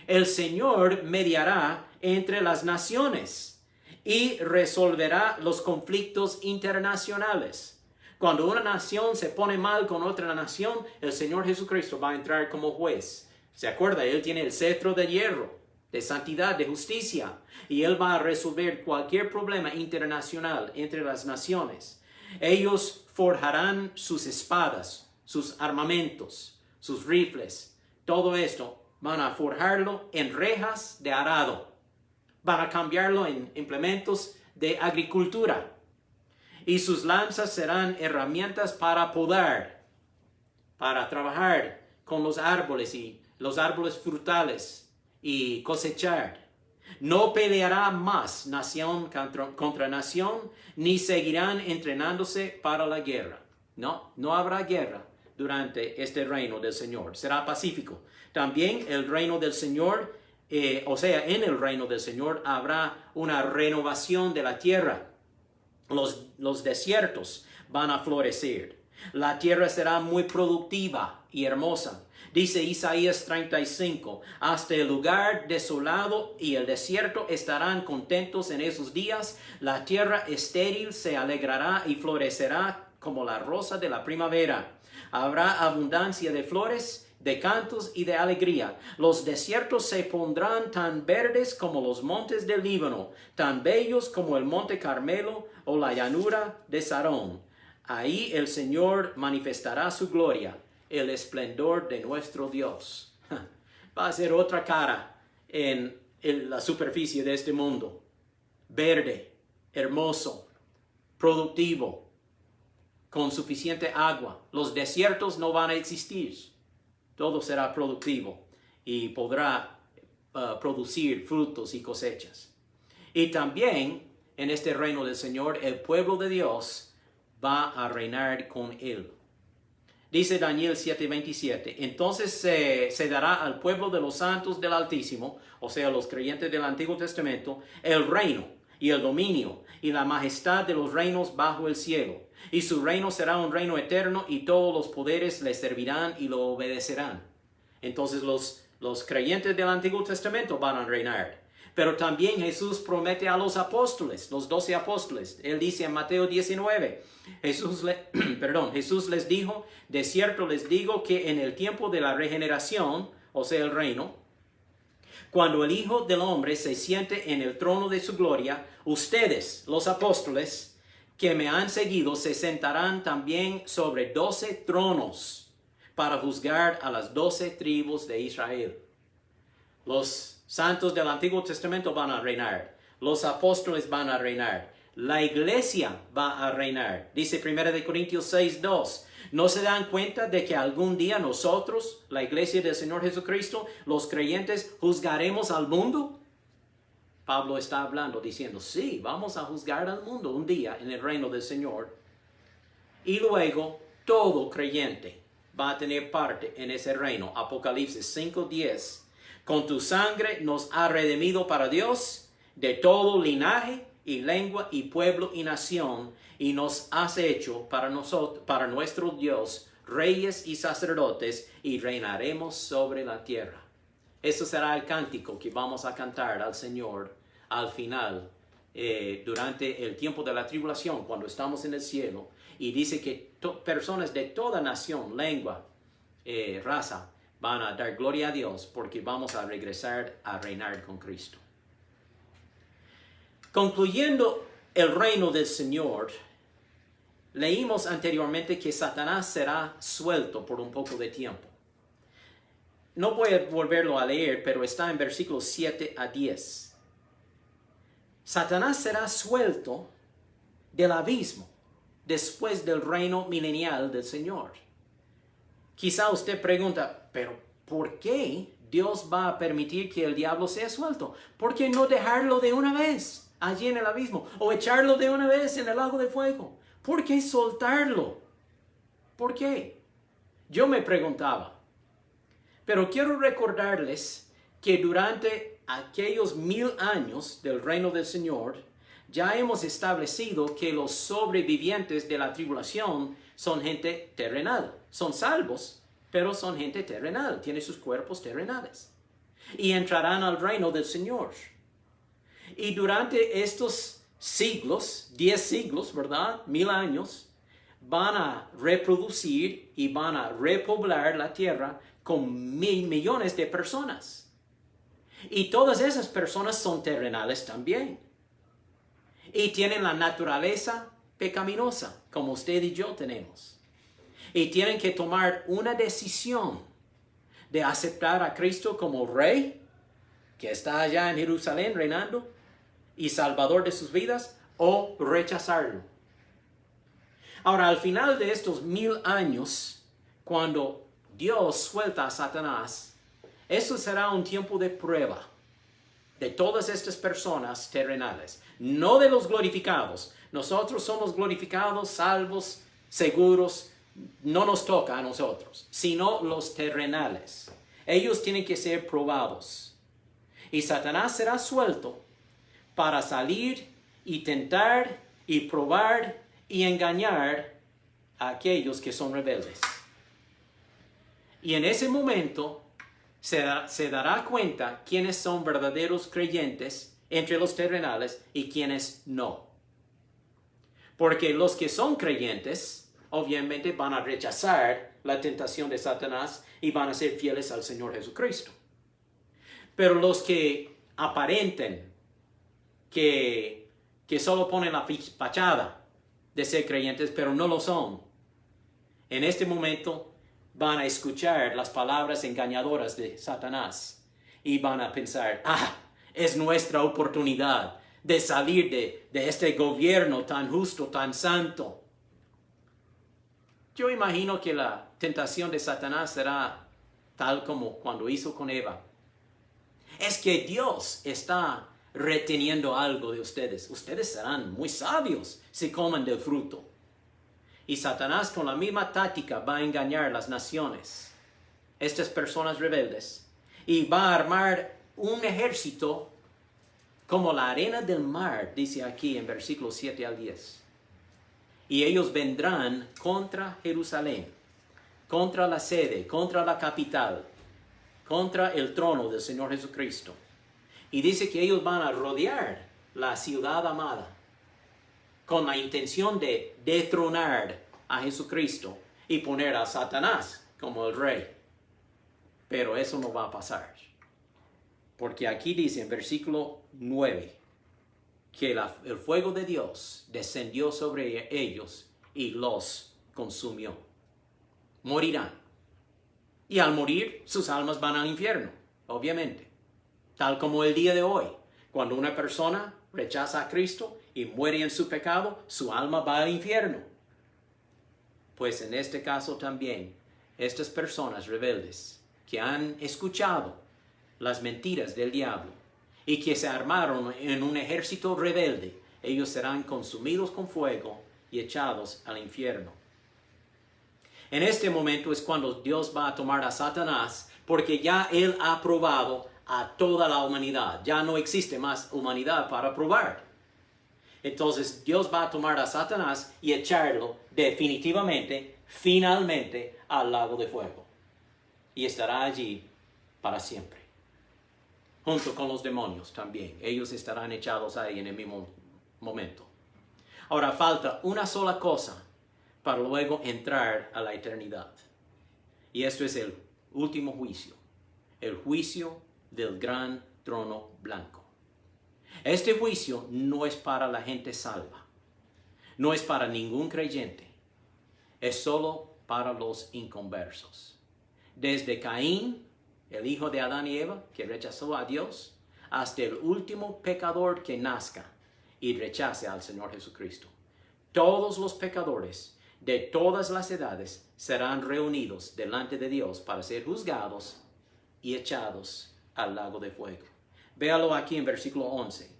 El Señor mediará entre las naciones y resolverá los conflictos internacionales. Cuando una nación se pone mal con otra nación, el Señor Jesucristo va a entrar como juez. ¿Se acuerda? Él tiene el cetro de hierro, de santidad, de justicia. Y Él va a resolver cualquier problema internacional entre las naciones. Ellos forjarán sus espadas, sus armamentos, sus rifles. Todo esto van a forjarlo en rejas de arado. Van a cambiarlo en implementos de agricultura. Y sus lanzas serán herramientas para podar, para trabajar con los árboles y los árboles frutales y cosechar. No peleará más nación contra nación, ni seguirán entrenándose para la guerra. No habrá guerra durante este reino del Señor. Será pacífico. También el reino del Señor, en el reino del Señor habrá una renovación de la tierra. Los desiertos van a florecer. La tierra será muy productiva y hermosa. Dice Isaías 35, hasta el lugar desolado y el desierto estarán contentos en esos días. La tierra estéril se alegrará y florecerá como la rosa de la primavera. Habrá abundancia de flores, de cantos y de alegría. Los desiertos se pondrán tan verdes como los montes del Líbano, tan bellos como el monte Carmelo o la llanura de Sarón. Ahí el Señor manifestará su gloria, el esplendor de nuestro Dios. Va a ser otra cara en la superficie de este mundo. Verde, hermoso, productivo, con suficiente agua. Los desiertos no van a existir. Todo será productivo y podrá producir frutos y cosechas. Y también en este reino del Señor, el pueblo de Dios va a reinar con Él. Dice Daniel 7:27, entonces se dará al pueblo de los santos del Altísimo, o sea, los creyentes del Antiguo Testamento, el reino y el dominio y la majestad de los reinos bajo el cielo. Y su reino será un reino eterno y todos los poderes le servirán y lo obedecerán. Entonces los creyentes del Antiguo Testamento van a reinar. Pero también Jesús promete a los apóstoles, los 12 apóstoles. Él dice en Mateo 19, Jesús les dijo, de cierto les digo que en el tiempo de la regeneración, o sea el reino, cuando el Hijo del Hombre se siente en el trono de su gloria, ustedes, los apóstoles, que me han seguido, se sentarán también sobre 12 tronos para juzgar a las 12 tribus de Israel. Los santos del Antiguo Testamento van a reinar. Los apóstoles van a reinar. La iglesia va a reinar. Dice 1 Corintios 6:2. ¿No se dan cuenta de que algún día nosotros, la iglesia del Señor Jesucristo, los creyentes, juzgaremos al mundo? Pablo está hablando, diciendo, sí, vamos a juzgar al mundo un día en el reino del Señor. Y luego, todo creyente va a tener parte en ese reino. Apocalipsis 5:10. Con tu sangre nos ha redimido para Dios de todo linaje y lengua y pueblo y nación, y nos has hecho para nosotros, para nuestro Dios, reyes y sacerdotes, y reinaremos sobre la tierra. Eso será el cántico que vamos a cantar al Señor al final, durante el tiempo de la tribulación, cuando estamos en el cielo. Y dice que personas de toda nación, lengua, raza, van a dar gloria a Dios, porque vamos a regresar a reinar con Cristo. Concluyendo el reino del Señor, leímos anteriormente que Satanás será suelto por un poco de tiempo. No voy a volverlo a leer, pero está en versículos 7 a 10. Satanás será suelto del abismo después del reino milenial del Señor. Quizá usted pregunta, pero ¿por qué Dios va a permitir que el diablo sea suelto? ¿Por qué no dejarlo de una vez allí en el abismo? O echarlo de una vez en el lago de fuego. ¿Por qué soltarlo? ¿Por qué? Yo me preguntaba. Pero quiero recordarles que durante aquellos 1000 años del reino del Señor, ya hemos establecido que los sobrevivientes de la tribulación son gente terrenal. Son salvos, pero son gente terrenal. Tienen sus cuerpos terrenales. Y entrarán al reino del Señor. Y durante estos siglos, 10 siglos, ¿verdad? 1000 años, van a reproducir y van a repoblar la tierra con millones de personas. Y todas esas personas son terrenales también. Y tienen la naturaleza pecaminosa, como usted y yo tenemos. Y tienen que tomar una decisión de aceptar a Cristo como Rey, que está allá en Jerusalén reinando, y Salvador de sus vidas, o rechazarlo. Ahora, al final de estos 1000 años, cuando Dios suelta a Satanás, eso será un tiempo de prueba de todas estas personas terrenales, no de los glorificados. Nosotros somos glorificados, salvos, seguros, no nos toca a nosotros, sino los terrenales. Ellos tienen que ser probados. Y Satanás será suelto para salir y tentar y probar y engañar a aquellos que son rebeldes. Y en ese momento se dará cuenta quiénes son verdaderos creyentes entre los terrenales y quiénes no. Porque los que son creyentes, obviamente van a rechazar la tentación de Satanás y van a ser fieles al Señor Jesucristo. Pero los que aparenten que solo ponen la fachada de ser creyentes, pero no lo son, en este momento van a escuchar las palabras engañadoras de Satanás y van a pensar, es nuestra oportunidad de salir de este gobierno tan justo, tan santo. Yo imagino que la tentación de Satanás será tal como cuando hizo con Eva. Es que Dios está reteniendo algo de ustedes. Ustedes serán muy sabios si comen del fruto. Y Satanás con la misma táctica va a engañar las naciones, estas personas rebeldes, y va a armar un ejército como la arena del mar, dice aquí en versículos 7 al 10. Y ellos vendrán contra Jerusalén, contra la sede, contra la capital, contra el trono del Señor Jesucristo. Y dice que ellos van a rodear la ciudad amada con la intención de detronar a Jesucristo y poner a Satanás como el rey. Pero eso no va a pasar. Porque aquí dice en versículo 9 que el fuego de Dios descendió sobre ellos y los consumió. Morirán. Y al morir, sus almas van al infierno, obviamente. Tal como el día de hoy, cuando una persona rechaza a Cristo y y muere en su pecado, su alma va al infierno. Pues en este caso también, estas personas rebeldes que han escuchado las mentiras del diablo y que se armaron en un ejército rebelde, ellos serán consumidos con fuego y echados al infierno. En este momento es cuando Dios va a tomar a Satanás, porque ya Él ha probado a toda la humanidad. Ya no existe más humanidad para probar. Entonces Dios va a tomar a Satanás y echarlo definitivamente, finalmente, al lago de fuego. Y estará allí para siempre. Junto con los demonios también. Ellos estarán echados ahí en el mismo momento. Ahora falta una sola cosa para luego entrar a la eternidad. Y esto es el último juicio. El juicio del gran trono blanco. Este juicio no es para la gente salva. No es para ningún creyente. Es solo para los inconversos. Desde Caín, el hijo de Adán y Eva, que rechazó a Dios, hasta el último pecador que nazca y rechace al Señor Jesucristo. Todos los pecadores de todas las edades serán reunidos delante de Dios para ser juzgados y echados al lago de fuego. Véalo aquí en versículo 11.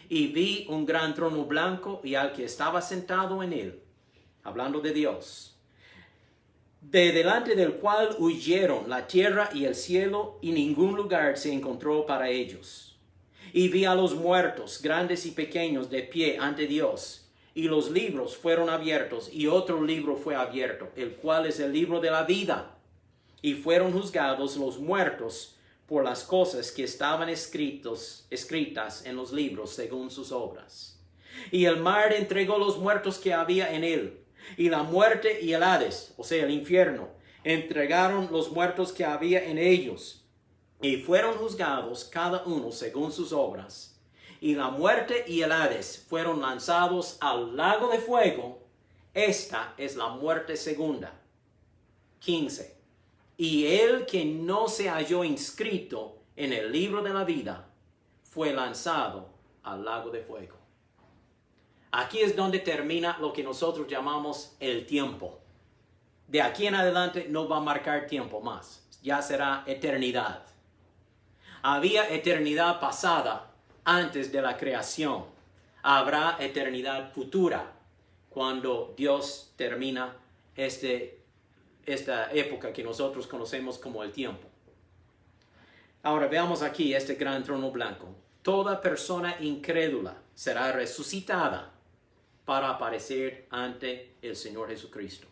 Y vi un gran trono blanco y al que estaba sentado en él, hablando de Dios, de delante del cual huyeron la tierra y el cielo, y ningún lugar se encontró para ellos. Y vi a los muertos, grandes y pequeños, de pie ante Dios. Y los libros fueron abiertos, y otro libro fue abierto, el cual es el libro de la vida. Y fueron juzgados los muertos por las cosas que estaban escritas en los libros según sus obras. Y el mar entregó los muertos que había en él, y la muerte y el Hades, o sea, el infierno, entregaron los muertos que había en ellos, y fueron juzgados cada uno según sus obras. Y la muerte y el Hades fueron lanzados al lago de fuego. Esta es la muerte segunda. 15. Y el que no se halló inscrito en el libro de la vida fue lanzado al lago de fuego. Aquí es donde termina lo que nosotros llamamos el tiempo. De aquí en adelante no va a marcar tiempo más. Ya será eternidad. Había eternidad pasada antes de la creación. Habrá eternidad futura cuando Dios termina esta época que nosotros conocemos como el tiempo. Ahora veamos aquí este gran trono blanco. Toda persona incrédula será resucitada para aparecer ante el Señor Jesucristo.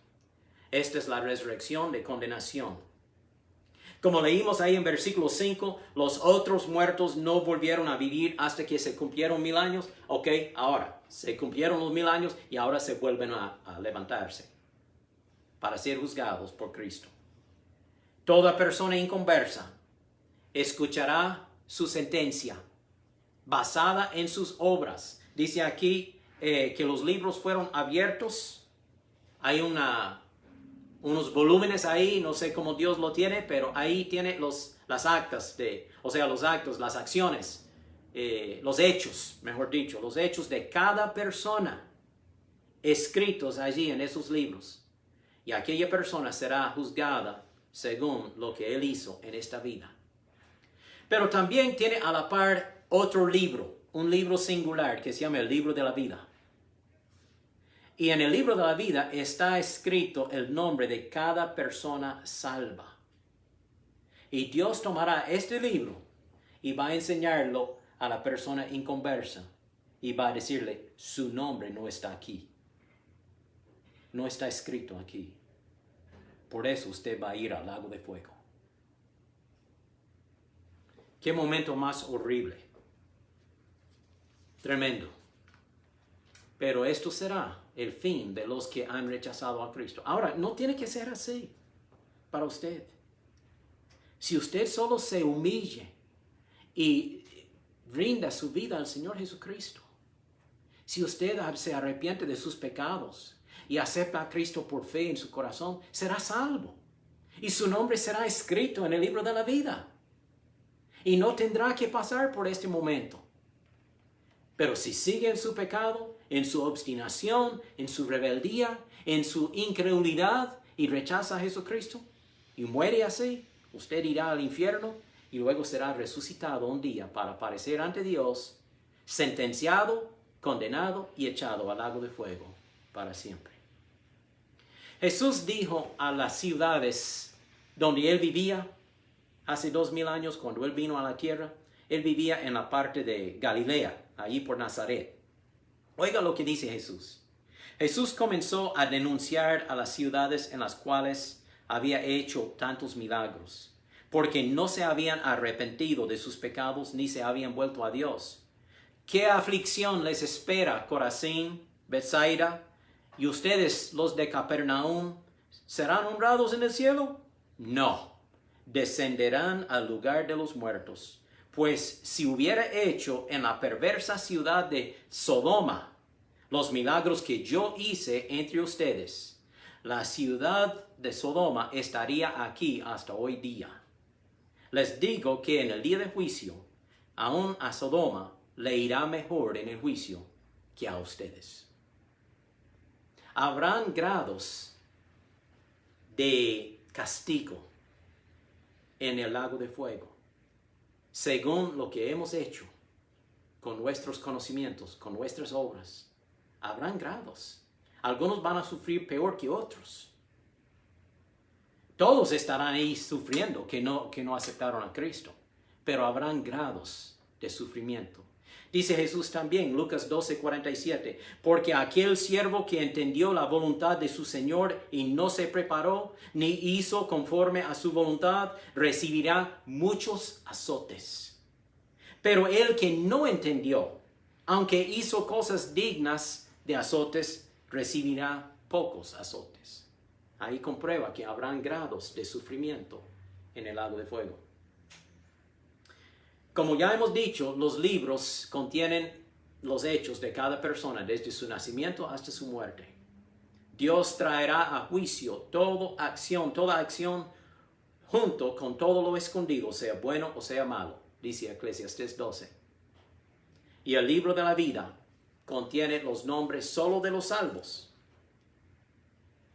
Esta es la resurrección de condenación. Como leímos ahí en versículo 5, los otros muertos no volvieron a vivir hasta que se cumplieron 1000 años. Ok, ahora se cumplieron los 1000 años y ahora se vuelven a levantarse para ser juzgados por Cristo. Toda persona inconversa escuchará su sentencia basada en sus obras. Dice aquí que los libros fueron abiertos. Hay unos volúmenes ahí, no sé cómo Dios lo tiene, pero ahí tiene las actas, los actos, las acciones, los hechos, mejor dicho, los hechos de cada persona escritos allí en esos libros. Y aquella persona será juzgada según lo que él hizo en esta vida. Pero también tiene a la par otro libro, un libro singular que se llama el libro de la vida. Y en el libro de la vida está escrito el nombre de cada persona salva. Y Dios tomará este libro y va a enseñarlo a la persona inconversa. Y va a decirle, su nombre no está aquí. No está escrito aquí. Por eso usted va a ir al lago de fuego. Qué momento más horrible. Tremendo. Pero esto será el fin de los que han rechazado a Cristo. Ahora, no tiene que ser así para usted. Si usted solo se humille y rinda su vida al Señor Jesucristo, si usted se arrepiente de sus pecados y acepta a Cristo por fe en su corazón, será salvo. Y su nombre será escrito en el libro de la vida. Y no tendrá que pasar por este momento. Pero si sigue en su pecado, en su obstinación, en su rebeldía, en su incredulidad y rechaza a Jesucristo y muere así, usted irá al infierno y luego será resucitado un día para aparecer ante Dios, sentenciado, condenado y echado al lago de fuego para siempre. Jesús dijo a las ciudades donde él vivía hace 2000 años, cuando él vino a la tierra, él vivía en la parte de Galilea, allí por Nazaret. Oiga lo que dice Jesús. Jesús comenzó a denunciar a las ciudades en las cuales había hecho tantos milagros, porque no se habían arrepentido de sus pecados ni se habían vuelto a Dios. ¿Qué aflicción les espera, Corazín, Betsaida? ¿Y ustedes, los de Capernaum, serán honrados en el cielo? No, descenderán al lugar de los muertos. Pues si hubiera hecho en la perversa ciudad de Sodoma los milagros que yo hice entre ustedes, la ciudad de Sodoma estaría aquí hasta hoy día. Les digo que en el día de juicio, aún a Sodoma le irá mejor en el juicio que a ustedes. Habrán grados de castigo en el lago de fuego, según lo que hemos hecho con nuestros conocimientos, con nuestras obras. Habrán grados. Algunos van a sufrir peor que otros. Todos estarán ahí sufriendo que no aceptaron a Cristo, pero habrán grados de sufrimiento. Dice Jesús también, Lucas 12:47, porque aquel siervo que entendió la voluntad de su Señor y no se preparó, ni hizo conforme a su voluntad, recibirá muchos azotes. Pero el que no entendió, aunque hizo cosas dignas de azotes, recibirá pocos azotes. Ahí comprueba que habrán grados de sufrimiento en el lago de fuego. Como ya hemos dicho, los libros contienen los hechos de cada persona desde su nacimiento hasta su muerte. Dios traerá a juicio toda acción junto con todo lo escondido, sea bueno o sea malo, dice Eclesiastés 12. Y el libro de la vida contiene los nombres solo de los salvos.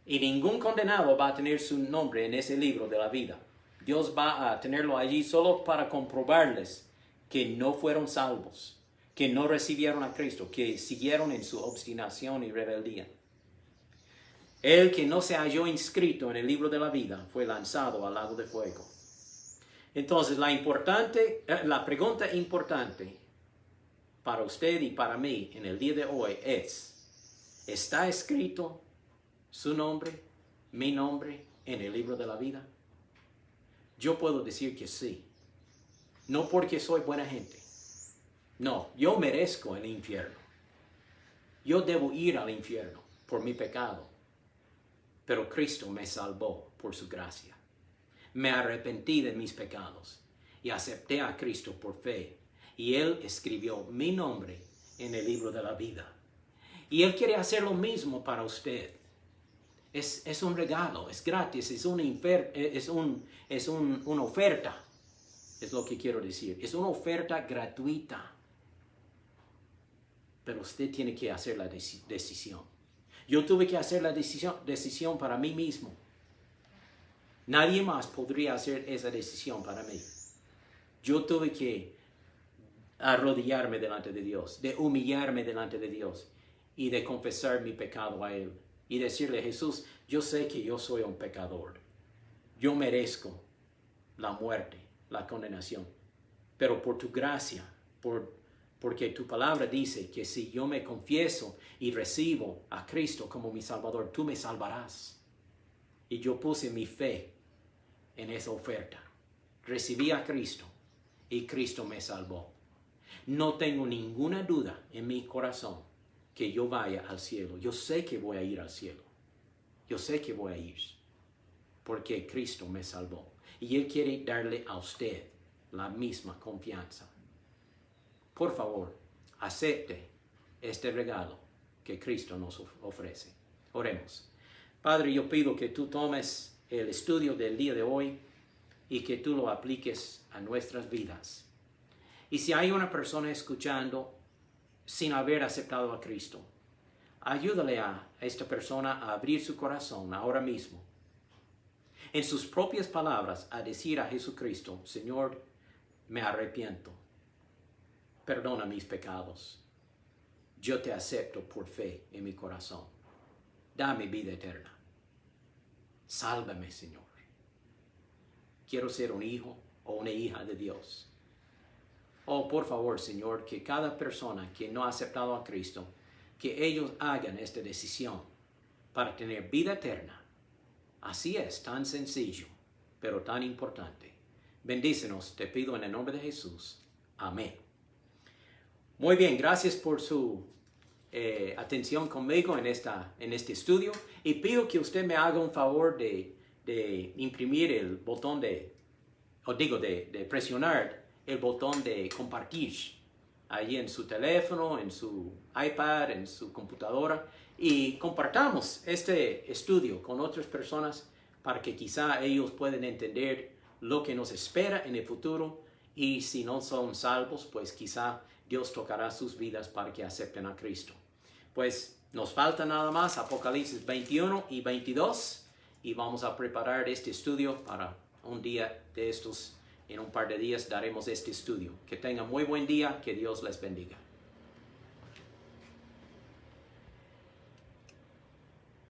Y ningún condenado va a tener su nombre en ese libro de la vida. Dios va a tenerlo allí solo para comprobarles que no fueron salvos, que no recibieron a Cristo, que siguieron en su obstinación y rebeldía. El que no se halló inscrito en el libro de la vida fue lanzado al lago de fuego. Entonces, la pregunta importante para usted y para mí en el día de hoy es, ¿está escrito su nombre, mi nombre, en el libro de la vida? Yo puedo decir que sí. No porque soy buena gente. No, yo merezco el infierno. Yo debo ir al infierno por mi pecado. Pero Cristo me salvó por su gracia. Me arrepentí de mis pecados y acepté a Cristo por fe. Y Él escribió mi nombre en el libro de la vida. Y Él quiere hacer lo mismo para usted. Es un regalo, es gratis, es una oferta. Es lo que quiero decir. Es una oferta gratuita. Pero usted tiene que hacer la decisión. Yo tuve que hacer la decisión para mí mismo. Nadie más podría hacer esa decisión para mí. Yo tuve que arrodillarme delante de Dios, de humillarme delante de Dios y de confesar mi pecado a Él. Y decirle, Jesús, yo sé que yo soy un pecador. Yo merezco la muerte, la condenación. Pero por tu gracia, porque tu palabra dice que si yo me confieso y recibo a Cristo como mi Salvador, tú me salvarás. Y yo puse mi fe en esa oferta. Recibí a Cristo y Cristo me salvó. No tengo ninguna duda en mi corazón que yo vaya al cielo. Yo sé que voy a ir al cielo. Yo sé que voy a ir porque Cristo me salvó. Y Él quiere darle a usted la misma confianza. Por favor, acepte este regalo que Cristo nos ofrece. Oremos. Padre, yo pido que tú tomes el estudio del día de hoy y que tú lo apliques a nuestras vidas. Y si hay una persona escuchando sin haber aceptado a Cristo. Ayúdale a esta persona a abrir su corazón ahora mismo. En sus propias palabras, a decir a Jesucristo, Señor, me arrepiento. Perdona mis pecados. Yo te acepto por fe en mi corazón. Dame vida eterna. Sálvame, Señor. Quiero ser un hijo o una hija de Dios. Oh, por favor, Señor, que cada persona que no ha aceptado a Cristo, que ellos hagan esta decisión para tener vida eterna. Así es, tan sencillo, pero tan importante. Bendícenos, te pido en el nombre de Jesús. Amén. Muy bien, gracias por su atención conmigo en este estudio. Y pido que usted me haga un favor de imprimir el botón de presionar el botón de compartir ahí en su teléfono, en su iPad, en su computadora, y compartamos este estudio con otras personas para que quizá ellos puedan entender lo que nos espera en el futuro, y si no son salvos, pues quizá Dios tocará sus vidas para que acepten a Cristo. Pues nos falta nada más Apocalipsis 21 y 22, y vamos a preparar este estudio para un día de estos. En un par de días daremos este estudio. Que tengan muy buen día. Que Dios les bendiga.